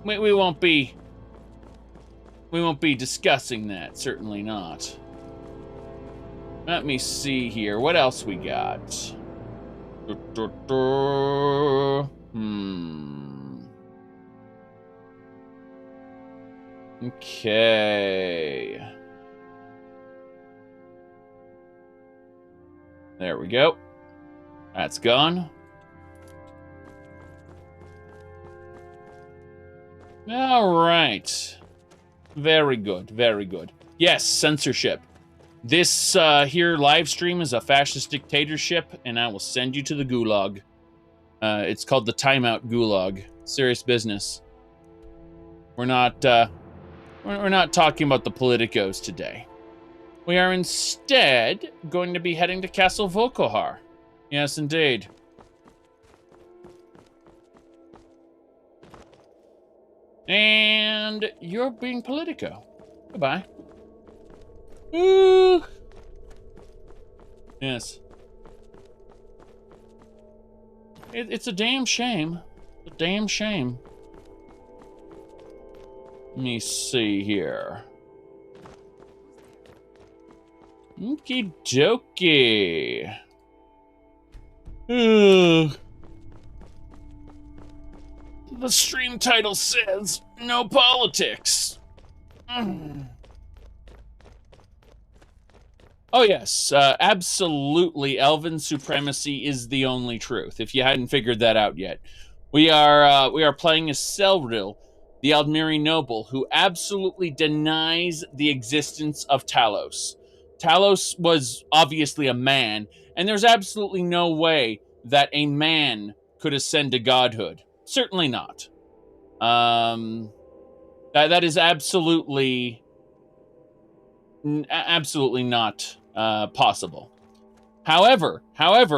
we won't be discussing that, certainly not. Let me see here. What else we got? Okay. There we go. That's gone. All right. Very good, very good. Yes, censorship. This here live stream is a fascist dictatorship, and I will send you to the gulag. It's called the Timeout Gulag. Serious business. We're not We're not talking about the politicos today. We are instead going to be heading to Castle Volkohar. Yes, indeed. And you're being Politico. Goodbye. Ooh. Yes. It's a damn shame. A damn shame. Let me see here. Okie dokie. Ugh. The stream title says no politics. Oh yes, absolutely. Elven supremacy is the only truth. If you hadn't figured that out yet, we are playing as Celril, the Aldmeri noble, who absolutely denies the existence of Talos. Talos was obviously a man, and there's absolutely no way that a man could ascend to godhood. Certainly not. That is absolutely not possible. However,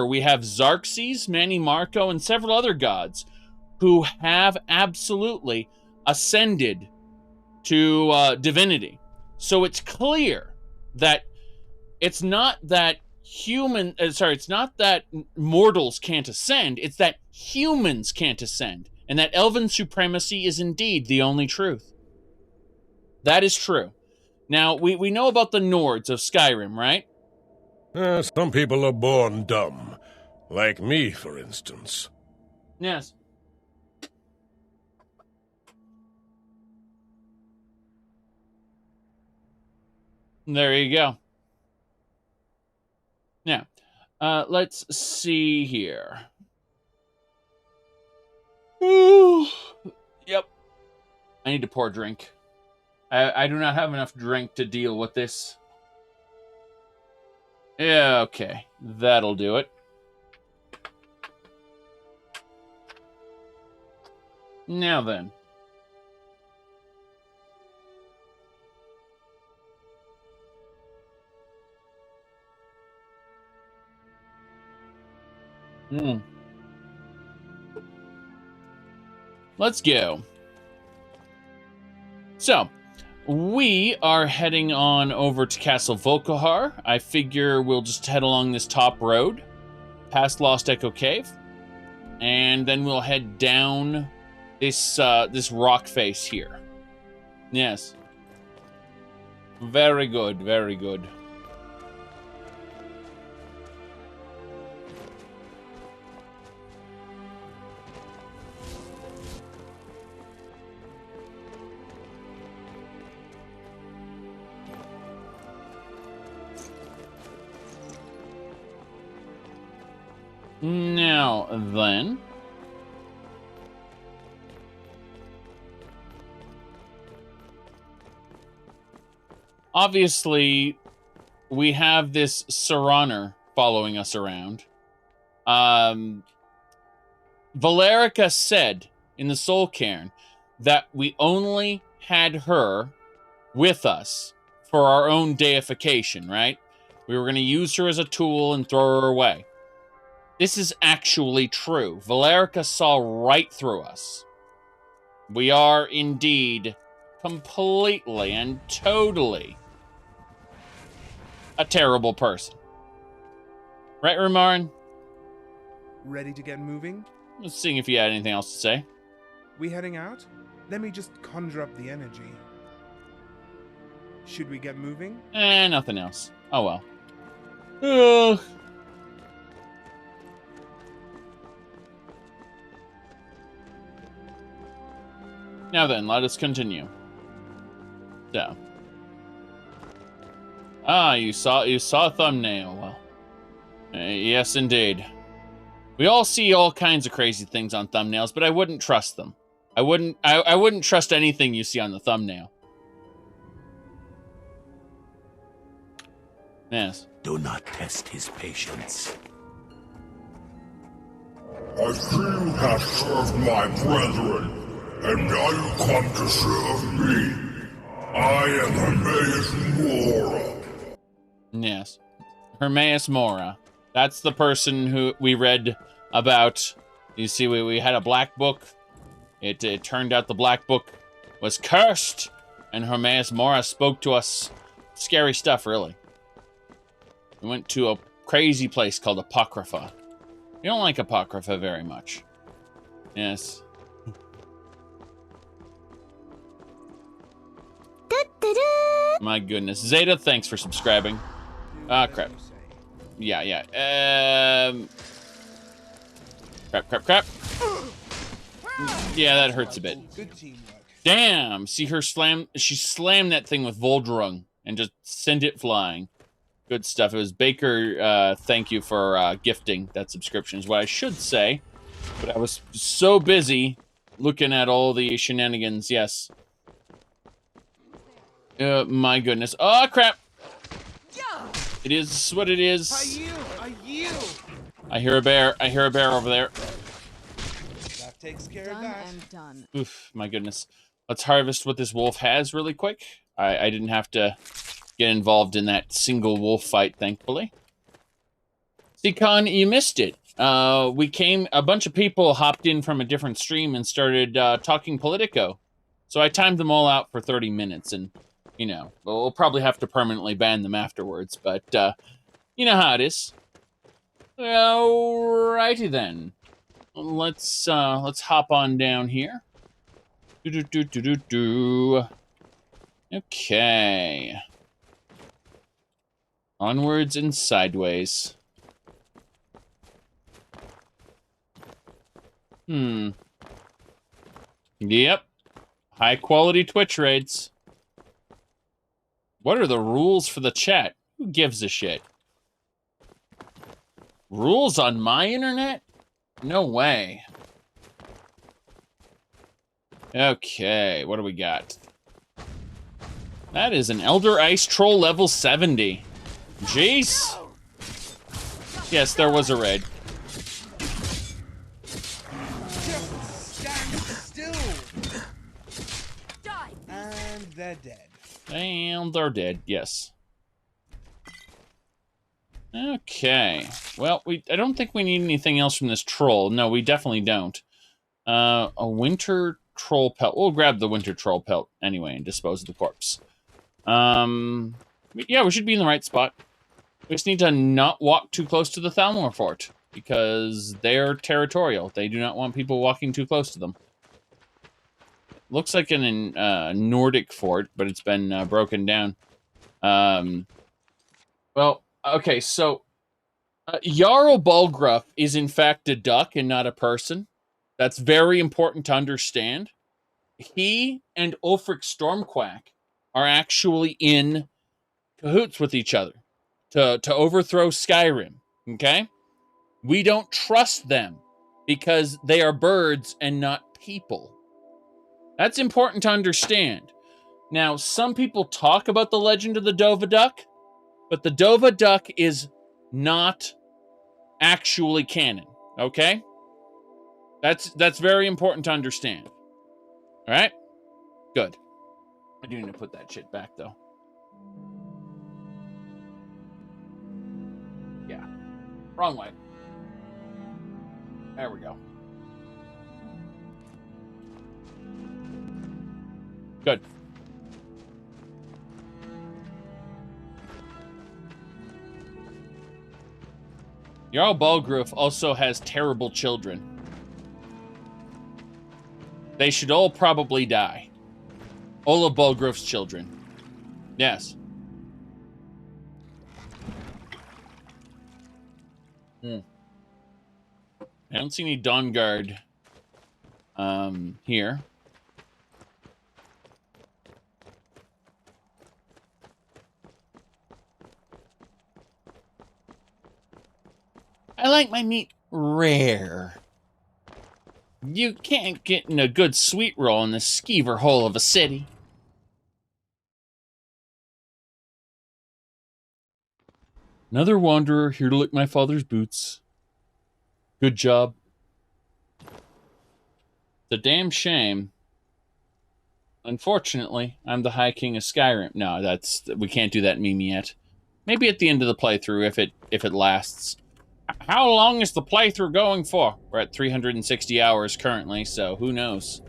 we have Xerxes, Manny Marco, and several other gods who have absolutely ascended to divinity. So it's clear that it's not that it's not that mortals can't ascend, it's that humans can't ascend, and that elven supremacy is indeed the only truth. That is true. Now, we know about the Nords of Skyrim, right? Some people are born dumb. Like me, for instance. Yes. There you go. Now, let's see here. Ooh. Yep. I need to pour a drink. I do not have enough drink to deal with this. Yeah, okay. That'll do it. Now then. Let's go. So, we are heading on over to Castle Volkohar. I figure we'll just head along this top road, past Lost Echo Cave, and then we'll head down this rock face here. Yes. Very good, very good. Now then, obviously, we have this Serraner following us around. Valerica said in the Soul Cairn that we only had her with us for our own deification, right? We were going to use her as a tool and throw her away. This is actually true. Valerica saw right through us. We are indeed completely and totally a terrible person. Right, Ramarin? Ready to get moving? Let's see if you had anything else to say. We heading out? Let me just conjure up the energy. Should we get moving? Nothing else. Oh well. Ugh. Now then, let us continue. So. You saw a thumbnail. Well, yes, indeed. We all see all kinds of crazy things on thumbnails, but I wouldn't trust them. I wouldn't trust anything you see on the thumbnail. Yes. Do not test his patience. I see you have served my brethren, and now you come to serve me. I am Hermaeus Mora. Yes. Hermaeus Mora. That's the person who we read about. You see, we had a black book. It turned out the black book was cursed, and Hermaeus Mora spoke to us. Scary stuff, really. We went to a crazy place called Apocrypha. We don't like Apocrypha very much. Yes. My goodness. Zeta, thanks for subscribing. Ah, crap. Yeah. Crap. Yeah, that hurts a bit. Good teamwork. Damn! See her slam. She slammed that thing with Voldrung and just sent it flying. Good stuff. It was Baker. Thank you for gifting that subscription, is what I should say. But I was so busy looking at all the shenanigans. Yes. My goodness. Oh, crap! It is what it is. I yield. I hear a bear. I hear a bear over there. That takes care of that. And done. Oof, my goodness. Let's harvest what this wolf has really quick. I didn't have to get involved in that single wolf fight, thankfully. See, Con, you missed it. A bunch of people hopped in from a different stream and started talking Politico. So I timed them all out for 30 minutes, and, you know, we'll probably have to permanently ban them afterwards, but, you know how it is. Alrighty then. Let's hop on down here. Okay. Onwards and sideways. Yep. High quality Twitch raids. What are the rules for the chat? Who gives a shit? Rules on my internet? No way. Okay, what do we got? That is an Elder Ice Troll level 70. Jeez. Yes, there was a raid. Stand still. And they're dead. And they're dead, yes. Okay. Well, I don't think we need anything else from this troll. No, we definitely don't. A winter troll pelt. We'll grab the winter troll pelt anyway and dispose of the corpse. Yeah, we should be in the right spot. We just need to not walk too close to the Thalmor fort, because they're territorial. They do not want people walking too close to them. Looks like an Nordic fort, but it's been broken down. Well, okay, so Jarl Balgruuf is in fact a duck and not a person. That's very important to understand. He and Ulfric Stormquack are actually in cahoots with each other to overthrow Skyrim, okay? We don't trust them because they are birds and not people. That's important to understand. Now, some people talk about the legend of the Dova Duck, but the Dova Duck is not actually canon, okay? That's very important to understand. All right? Good. I do need to put that shit back, though. Yeah. Wrong way. There we go. Good. Jarl Balgruuf also has terrible children. They should all probably die. All of Balgruuf's children. Yes. I don't see any Dawnguard here. I like my meat rare. You can't get in a good sweet roll in the skeever hole of a city. Another wanderer here to lick my father's boots. Good job. It's a damn shame Unfortunately, I'm the High King of Skyrim. No, we can't do that meme yet. Maybe at the end of the playthrough, if it lasts. How long is the playthrough going for? We're at 360 hours currently, so who knows?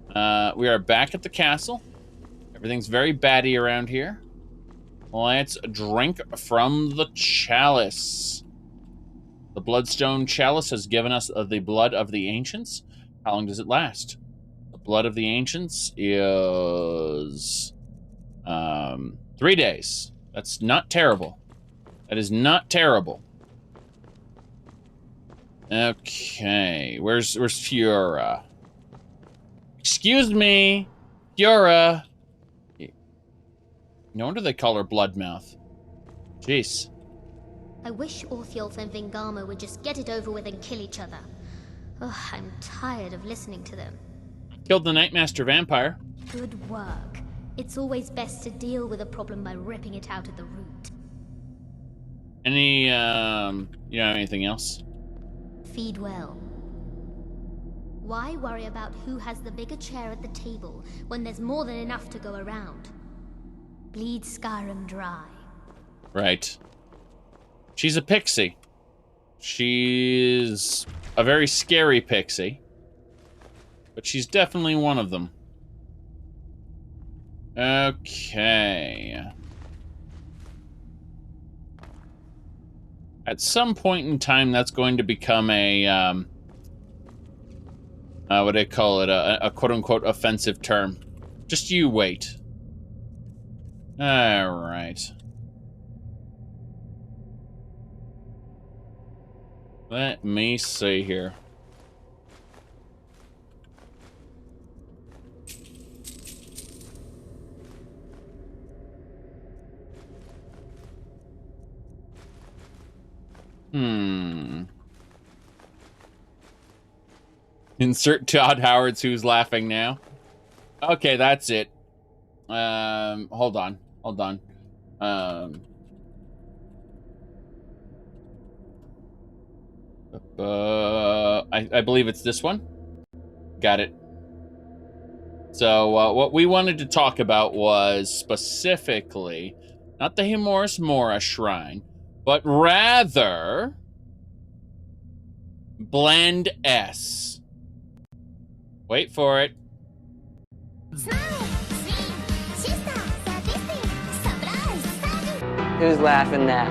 We are back at the castle. Everything's very batty around here. Let's drink from the chalice. The bloodstone chalice has given us the blood of the ancients. How long does it last? The blood of the ancients is 3 days. That's not terrible. That is not terrible. Okay, where's Fiora? Excuse me, Fiora. No wonder they call her Bloodmouth. Jeez. I wish Orthiolf and Vingama would just get it over with and kill each other. Ugh, I'm tired of listening to them. Killed the Nightmaster vampire. Good work. It's always best to deal with a problem by ripping it out at the root. Any, you know, anything else? Feed well. Why worry about who has the bigger chair at the table when there's more than enough to go around? Bleed Skyrim dry. Right. She's a pixie. She's a very scary pixie. But she's definitely one of them. Okay. At some point in time, that's going to become a, what do I call it? A quote-unquote offensive term. Just you wait. Alright. Let me see here. Insert Todd Howard's Who's Laughing Now. Okay, that's it. Hold on. I believe it's this one. Got it. So, what we wanted to talk about was specifically not the Himoris Mora Shrine, but rather Blend S. Wait for it. Who's laughing now?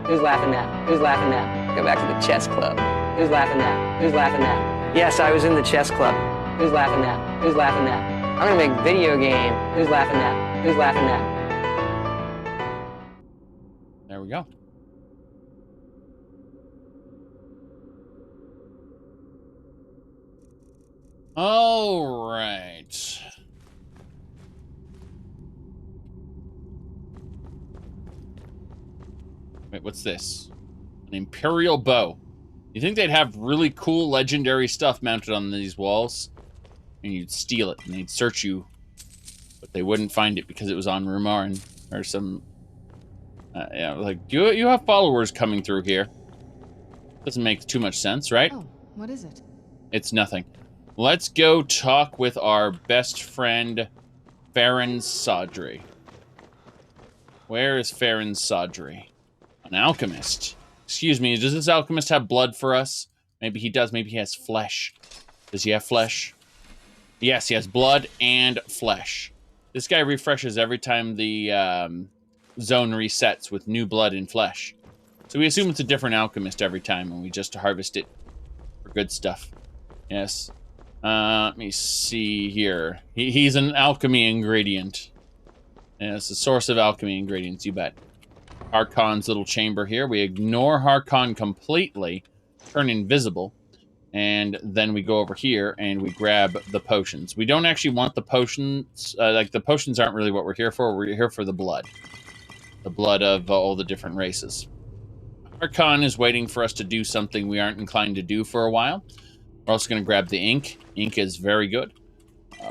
Who's laughing now? Who's laughing now? Go back to the chess club. Who's laughing now? Who's laughing now? Yes, I was in the chess club. Who's laughing now? Who's laughing now? I'm gonna make video game. Who's laughing now? Who's laughing now? There we go. All right. Wait, what's this? An Imperial bow. You think they'd have really cool legendary stuff mounted on these walls? And you'd steal it, and they'd search you. But they wouldn't find it because it was on Rumarn or some... yeah, like, you have followers coming through here. Doesn't make too much sense, right? Oh, what is it? It's nothing. Let's go talk with our best friend, Farron Sodri. Where is Farron Sodri? An alchemist. Excuse me, does this alchemist have blood for us? Maybe he does, maybe he has flesh. Does he have flesh? Yes, he has blood and flesh. This guy refreshes every time the zone resets with new blood and flesh. So we assume it's a different alchemist every time, and we just harvest it for good stuff. Yes. Let me see here. He's an alchemy ingredient. Yeah, it's a source of alchemy ingredients, you bet. Harkon's little chamber here. We ignore Harkon completely, turn invisible, and then we go over here and we grab the potions. We don't actually want the potions. Like, the potions aren't really what we're here for. We're here for the blood. The blood of all the different races. Harkon is waiting for us to do something we aren't inclined to do for a while. We're also going to grab the ink. Ink is very good.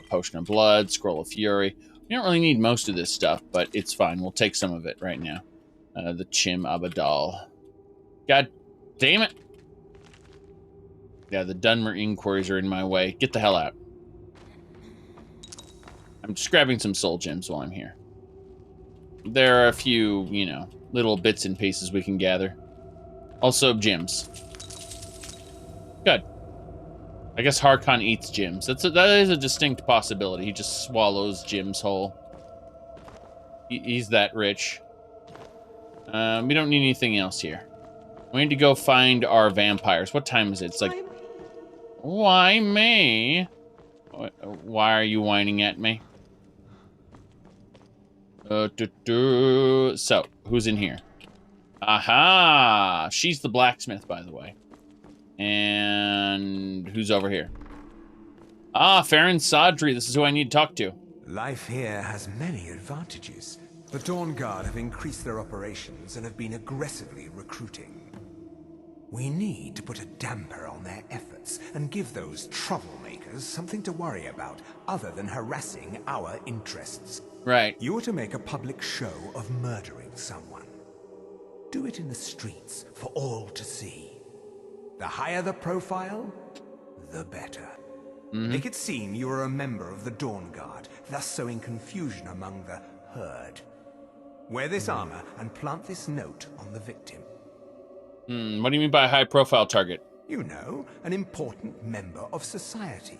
Potion of Blood, Scroll of Fury. We don't really need most of this stuff, but it's fine. We'll take some of it right now. The Chim Abadal. God damn it. Yeah, the Dunmer inquiries are in my way. Get the hell out. I'm just grabbing some soul gems while I'm here. There are a few, you know, little bits and pieces we can gather. Also, gems. Good. I guess Harkon eats gems. That is a distinct possibility. He just swallows gems whole. He's that rich. We don't need anything else here. We need to go find our vampires. What time is it? It's like... Why me? Why are you whining at me? So, who's in here? Aha! She's the blacksmith, by the way. And who's over here? Ah, Farron Sadri. This is who I need to talk to. Life here has many advantages. The Dawn Guard have increased their operations and have been aggressively recruiting. We need to put a damper on their efforts and give those troublemakers something to worry about other than harassing our interests. Right. You are to make a public show of murdering someone. Do it in the streets for all to see. The higher the profile, the better. Make it seem you are a member of the Dawn Guard, thus sowing confusion among the herd. Wear this armor and plant this note on the victim. What do you mean by a high-profile target? You know, an important member of society.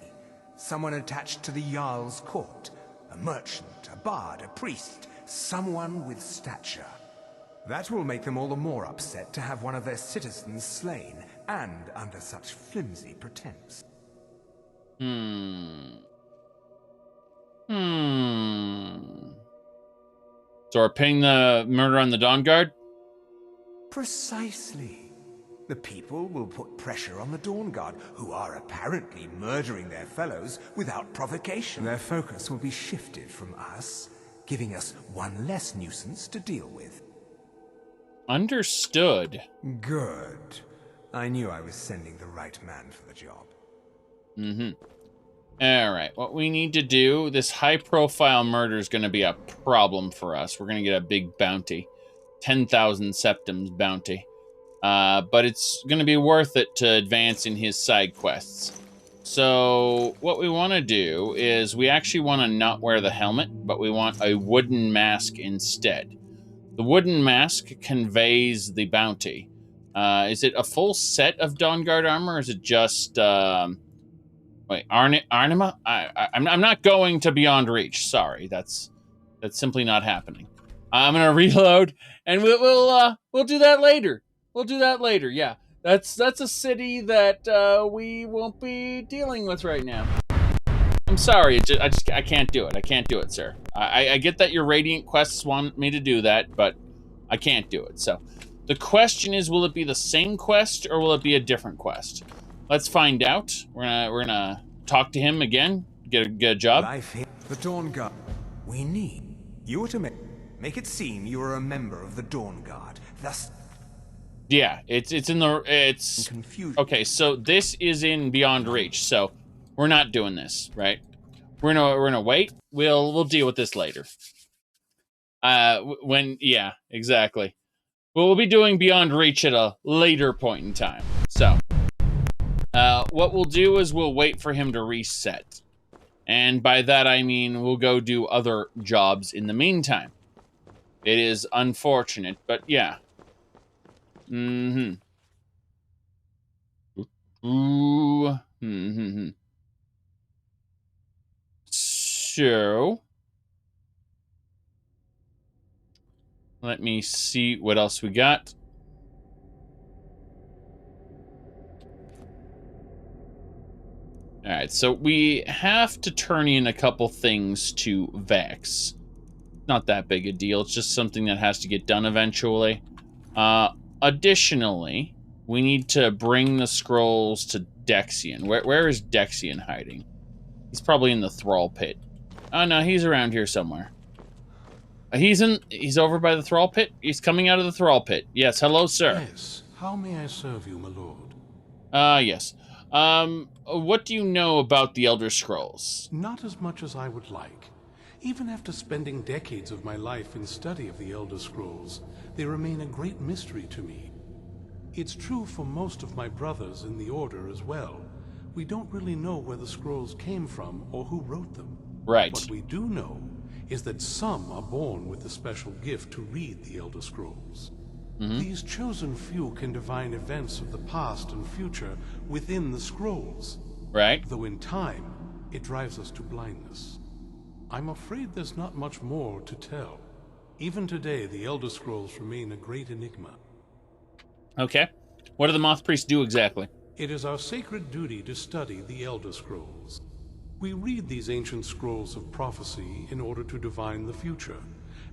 Someone attached to the Jarl's court. A merchant, a bard, a priest. Someone with stature. That will make them all the more upset to have one of their citizens slain, and under such flimsy pretense. So we're pinning the murder on the Dawn Guard? Precisely. The people will put pressure on the Dawn Guard, who are apparently murdering their fellows without provocation. Their focus will be shifted from us, giving us one less nuisance to deal with. Understood. Good. I knew I was sending the right man for the job. All right, what we need to do, this high-profile murder is going to be a problem for us. We're going to get a big bounty. 10,000 septims bounty. But it's going to be worth it to advance in his side quests. So what we want to do is we actually want to not wear the helmet, but we want a wooden mask instead. The wooden mask conveys the bounty. Is it a full set of Dawn Guard armor, or is it just... Wait, Arnima? I'm not going to Beyond Reach. Sorry, that's simply not happening. I'm gonna reload, and we'll do that later. We'll do that later. Yeah, that's a city that we won't be dealing with right now. I'm sorry, I can't do it. I can't do it, sir. I get that your Radiant quests want me to do that, but I can't do it. So the question is, will it be the same quest or will it be a different quest? Let's find out. We're gonna talk to him again. Get a job. Life here. The Dawn Guard. We need you to make it seem you are a member of the Dawn Guard. Thus. Yeah, it's confused. Okay, so this is in Beyond Reach. So we're not doing this, right? We're gonna wait. We'll deal with this later. Yeah, exactly. We'll be doing Beyond Reach at a later point in time. So. What we'll do is we'll wait for him to reset. And by that I mean we'll go do other jobs in the meantime. It is unfortunate, but yeah. So... let me see what else we got. Alright, so we have to turn in a couple things to Vex. Not that big a deal, it's just something that has to get done eventually. Additionally, we need to bring the scrolls to Dexian. Where is Dexian hiding? He's probably in the Thrall Pit. Oh no, he's around here somewhere. He's over by the Thrall Pit? He's coming out of the Thrall Pit. Yes, hello, sir. Yes, how may I serve you, my lord? Yes. What do you know about the Elder Scrolls? Not as much as I would like. Even after spending decades of my life in study of the Elder Scrolls, they remain a great mystery to me. It's true for most of my brothers in the Order as well. We don't really know where the scrolls came from or who wrote them. Right. What we do know is that some are born with the special gift to read the Elder Scrolls. These chosen few can divine events of the past and future within the scrolls. Right. Though in time, it drives us to blindness. I'm afraid there's not much more to tell. Even today, the Elder Scrolls remain a great enigma. Okay. What do the Moth Priests do exactly? It is our sacred duty to study the Elder Scrolls. We read these ancient scrolls of prophecy in order to divine the future,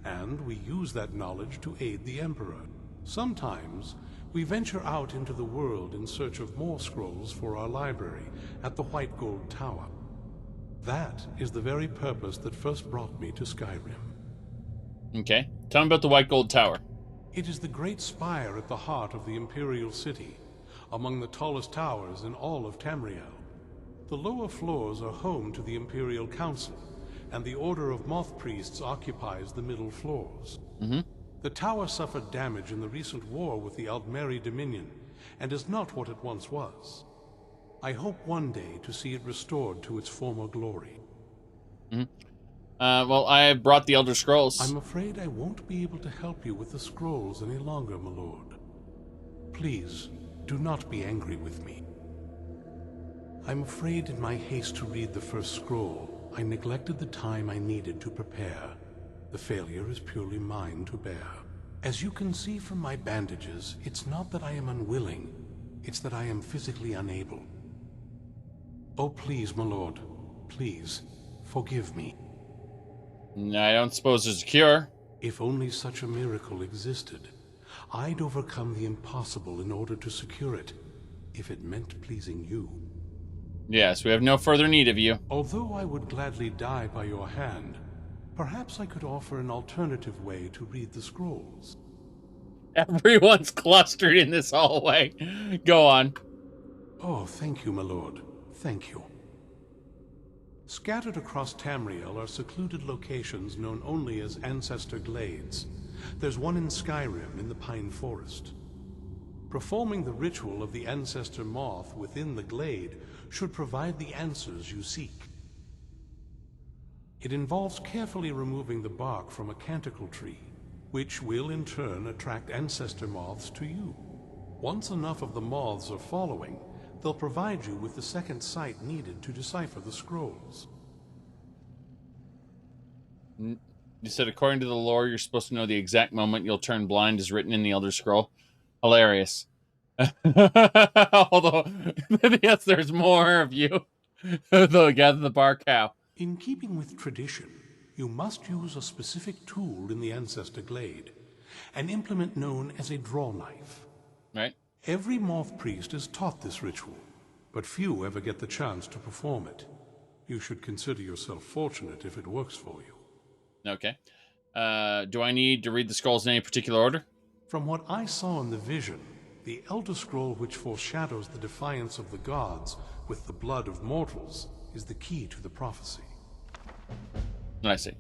and we use that knowledge to aid the Emperor. Sometimes, we venture out into the world in search of more scrolls for our library at the White Gold Tower. That is the very purpose that first brought me to Skyrim. Okay. Tell me about the White Gold Tower. It is the great spire at the heart of the Imperial City, among the tallest towers in all of Tamriel. The lower floors are home to the Imperial Council, and the Order of Moth Priests occupies the middle floors. The tower suffered damage in the recent war with the Altmer Dominion, and is not what it once was. I hope one day to see it restored to its former glory. Well, I brought the Elder Scrolls. I'm afraid I won't be able to help you with the scrolls any longer, my lord. Please, do not be angry with me. I'm afraid in my haste to read the first scroll, I neglected the time I needed to prepare. The failure is purely mine to bear. As you can see from my bandages, it's not that I am unwilling, it's that I am physically unable. Oh, please, my lord, please, forgive me. I don't suppose there's a cure. If only such a miracle existed, I'd overcome the impossible in order to secure it, if it meant pleasing you. Yes, we have no further need of you. Although I would gladly die by your hand, perhaps I could offer an alternative way to read the scrolls. Everyone's clustered in this hallway. Go on. Oh, thank you, my lord. Thank you. Scattered across Tamriel are secluded locations known only as Ancestor Glades. There's one in Skyrim in the Pine Forest. Performing the ritual of the Ancestor Moth within the glade should provide the answers you seek. It involves carefully removing the bark from a canticle tree, which will in turn attract ancestor moths to you. Once enough of the moths are following, they'll provide you with the second sight needed to decipher the scrolls. You said according to the lore, you're supposed to know the exact moment you'll turn blind as written in the Elder Scroll. Hilarious. Although, yes, there's more of you. They'll gather the bark cow. In keeping with tradition, you must use a specific tool in the Ancestor Glade, an implement known as a draw knife. Right. Every Moth Priest is taught this ritual, but few ever get the chance to perform it. You should consider yourself fortunate if it works for you. Okay. Do I need to read the scrolls in any particular order? From what I saw in the vision, the Elder Scroll which foreshadows the defiance of the gods with the blood of mortals is the key to the prophecy. I see.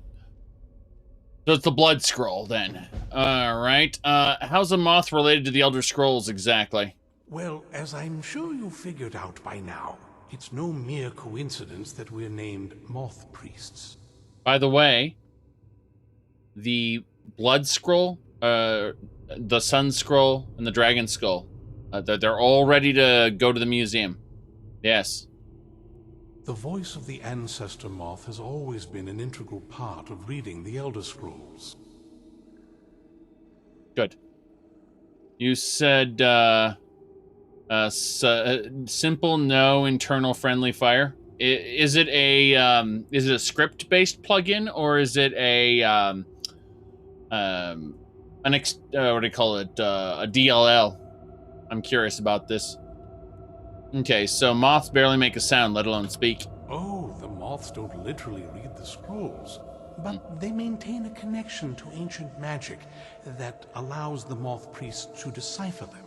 So it's the blood scroll, then. Alright. How's a moth related to the Elder Scrolls, exactly? Well, as I'm sure you figured out by now, it's no mere coincidence that we're named Moth Priests. By the way, the blood scroll, the sun scroll, and the dragon skull, they're all ready to go to the museum. Yes. The voice of the Ancestor Moth has always been an integral part of reading the Elder Scrolls. Good. You said, simple, no internal friendly fire. Is it a script-based plugin, or is it a, what do you call it, a DLL? I'm curious about this. Okay, so moths barely make a sound, let alone speak. Oh, the moths don't literally read the scrolls, but they maintain a connection to ancient magic that allows the Moth Priests to decipher them.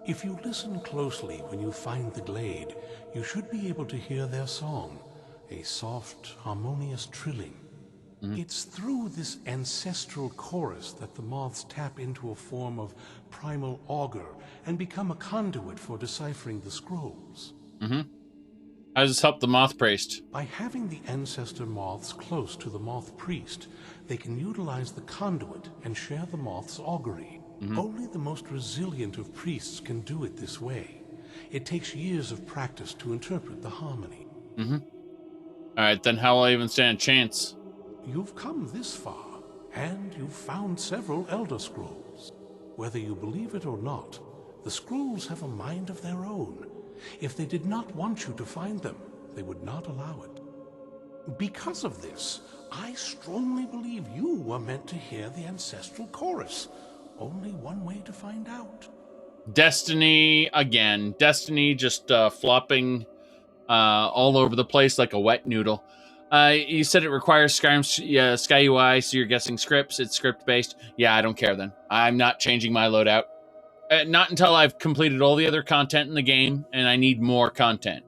If you listen closely when you find the glade, you should be able to hear their song, a soft, harmonious trilling. It's through this ancestral chorus that the moths tap into a form of primal augur and become a conduit for deciphering the scrolls. How does this help the moth priest? By having the ancestor moths close to the moth priest, they can utilize the conduit and share the moth's augury. Only the most resilient of priests can do it this way. It takes years of practice to interpret the harmony. Alright, then how will I even stand a chance? You've come this far, and you've found several Elder Scrolls. Whether you believe it or not, the scrolls have a mind of their own. If they did not want you to find them, they would not allow it. Because of this, I strongly believe you were meant to hear the ancestral chorus. Only one way to find out. Destiny again. Destiny just flopping all over the place like a wet noodle. You said it requires Skyrim Sky UI, so you're guessing scripts. It's script-based. Yeah, I don't care then. I'm not changing my loadout. Not until I've completed all the other content in the game, and I need more content.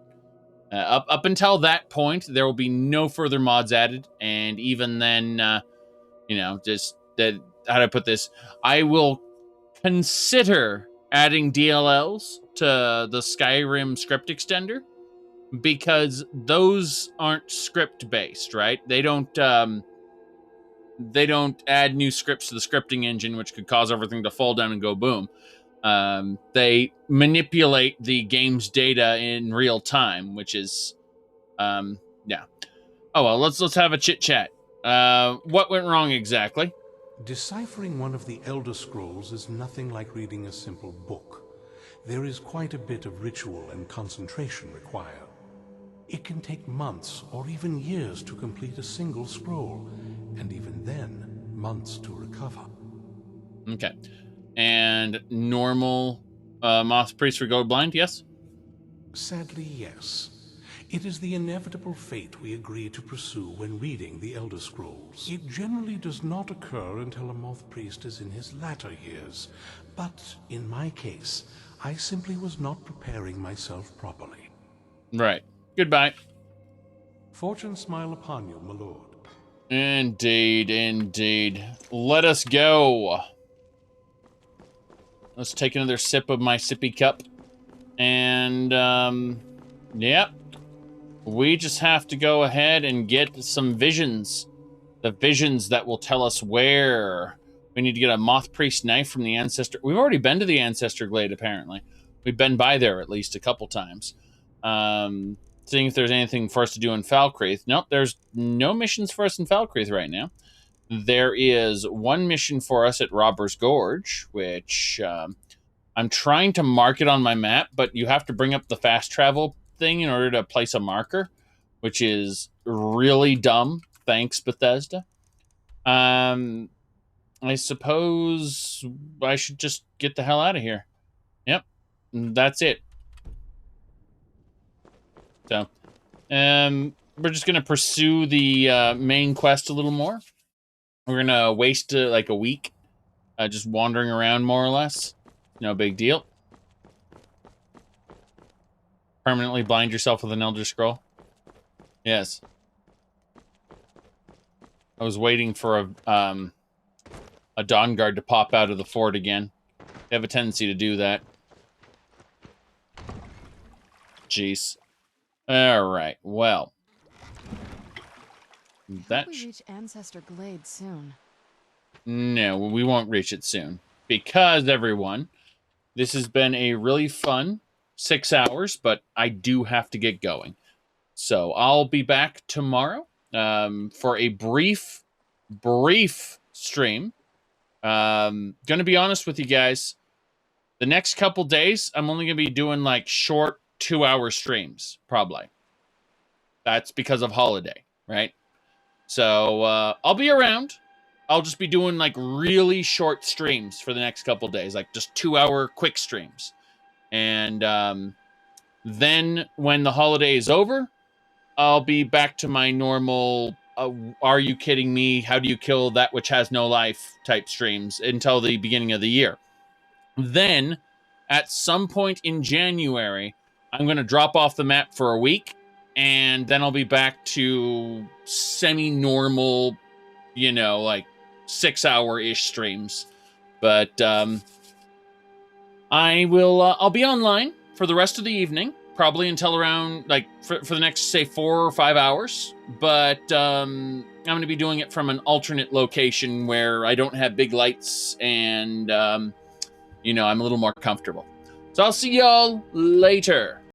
Up until that point, there will be no further mods added, and even then, just that. How do I put this? I will consider adding DLLs to the Skyrim script extender, because those aren't script based, right? They don't add new scripts to the scripting engine, which could cause everything to fall down and go boom. They manipulate the game's data in real time, which is yeah. Oh well, let's have a chit chat. What went wrong exactly? Deciphering one of the Elder Scrolls is nothing like reading a simple book. There is quite a bit of ritual and concentration required. It can take months or even years to complete a single scroll, and even then, months to recover. Okay. And normal moth priests would go blind, yes? Sadly, yes. It is the inevitable fate we agree to pursue when reading the Elder Scrolls. It generally does not occur until a moth priest is in his latter years, but in my case, I simply was not preparing myself properly. Right. Goodbye. Fortune smile upon you, my lord. Indeed, indeed. Let us go. Let's take another sip of my sippy cup. And, yep. We just have to go ahead and get some visions. The visions that will tell us where. We need to get a Moth Priest knife from the Ancestor. We've already been to the Ancestor Glade, apparently. We've been by there at least a couple times. Seeing if there's anything for us to do in Falkreath. Nope, there's no missions for us in Falkreath right now. There is one mission for us at Robber's Gorge, which I'm trying to mark it on my map, but you have to bring up the fast travel thing in order to place a marker, which is really dumb. Thanks, Bethesda. I suppose I should just get the hell out of here. Yep, that's it. So, we're just going to pursue the main quest a little more. We're going to waste like a week just wandering around more or less. No big deal. Permanently blind yourself with an Elder Scroll? Yes. I was waiting for a Dawn Guard to pop out of the fort again. They have a tendency to do that. Jeez. Alright, well. That we reach Ancestor Glade soon. No, we won't reach it soon. Because, everyone, this has been a really fun 6 hours, but I do have to get going. So I'll be back tomorrow for a brief stream. Gonna be honest with you guys. The next couple days, I'm only gonna be doing like short 2-hour streams, probably. That's because of holiday, right? So I'll be around. I'll just be doing like really short streams for the next couple days, like just 2-hour quick streams. And then when the holiday is over, I'll be back to my normal, are you kidding me? How do you kill that which has no life type streams until the beginning of the year. Then, at some point in January, I'm going to drop off the map for a week, and then I'll be back to semi-normal you know, like 6-hour-ish streams. But I'll be online for the rest of the evening, probably until around, like, for the next, say, 4 or 5 hours. But I'm going to be doing it from an alternate location where I don't have big lights and, you know, I'm a little more comfortable. So I'll see y'all later.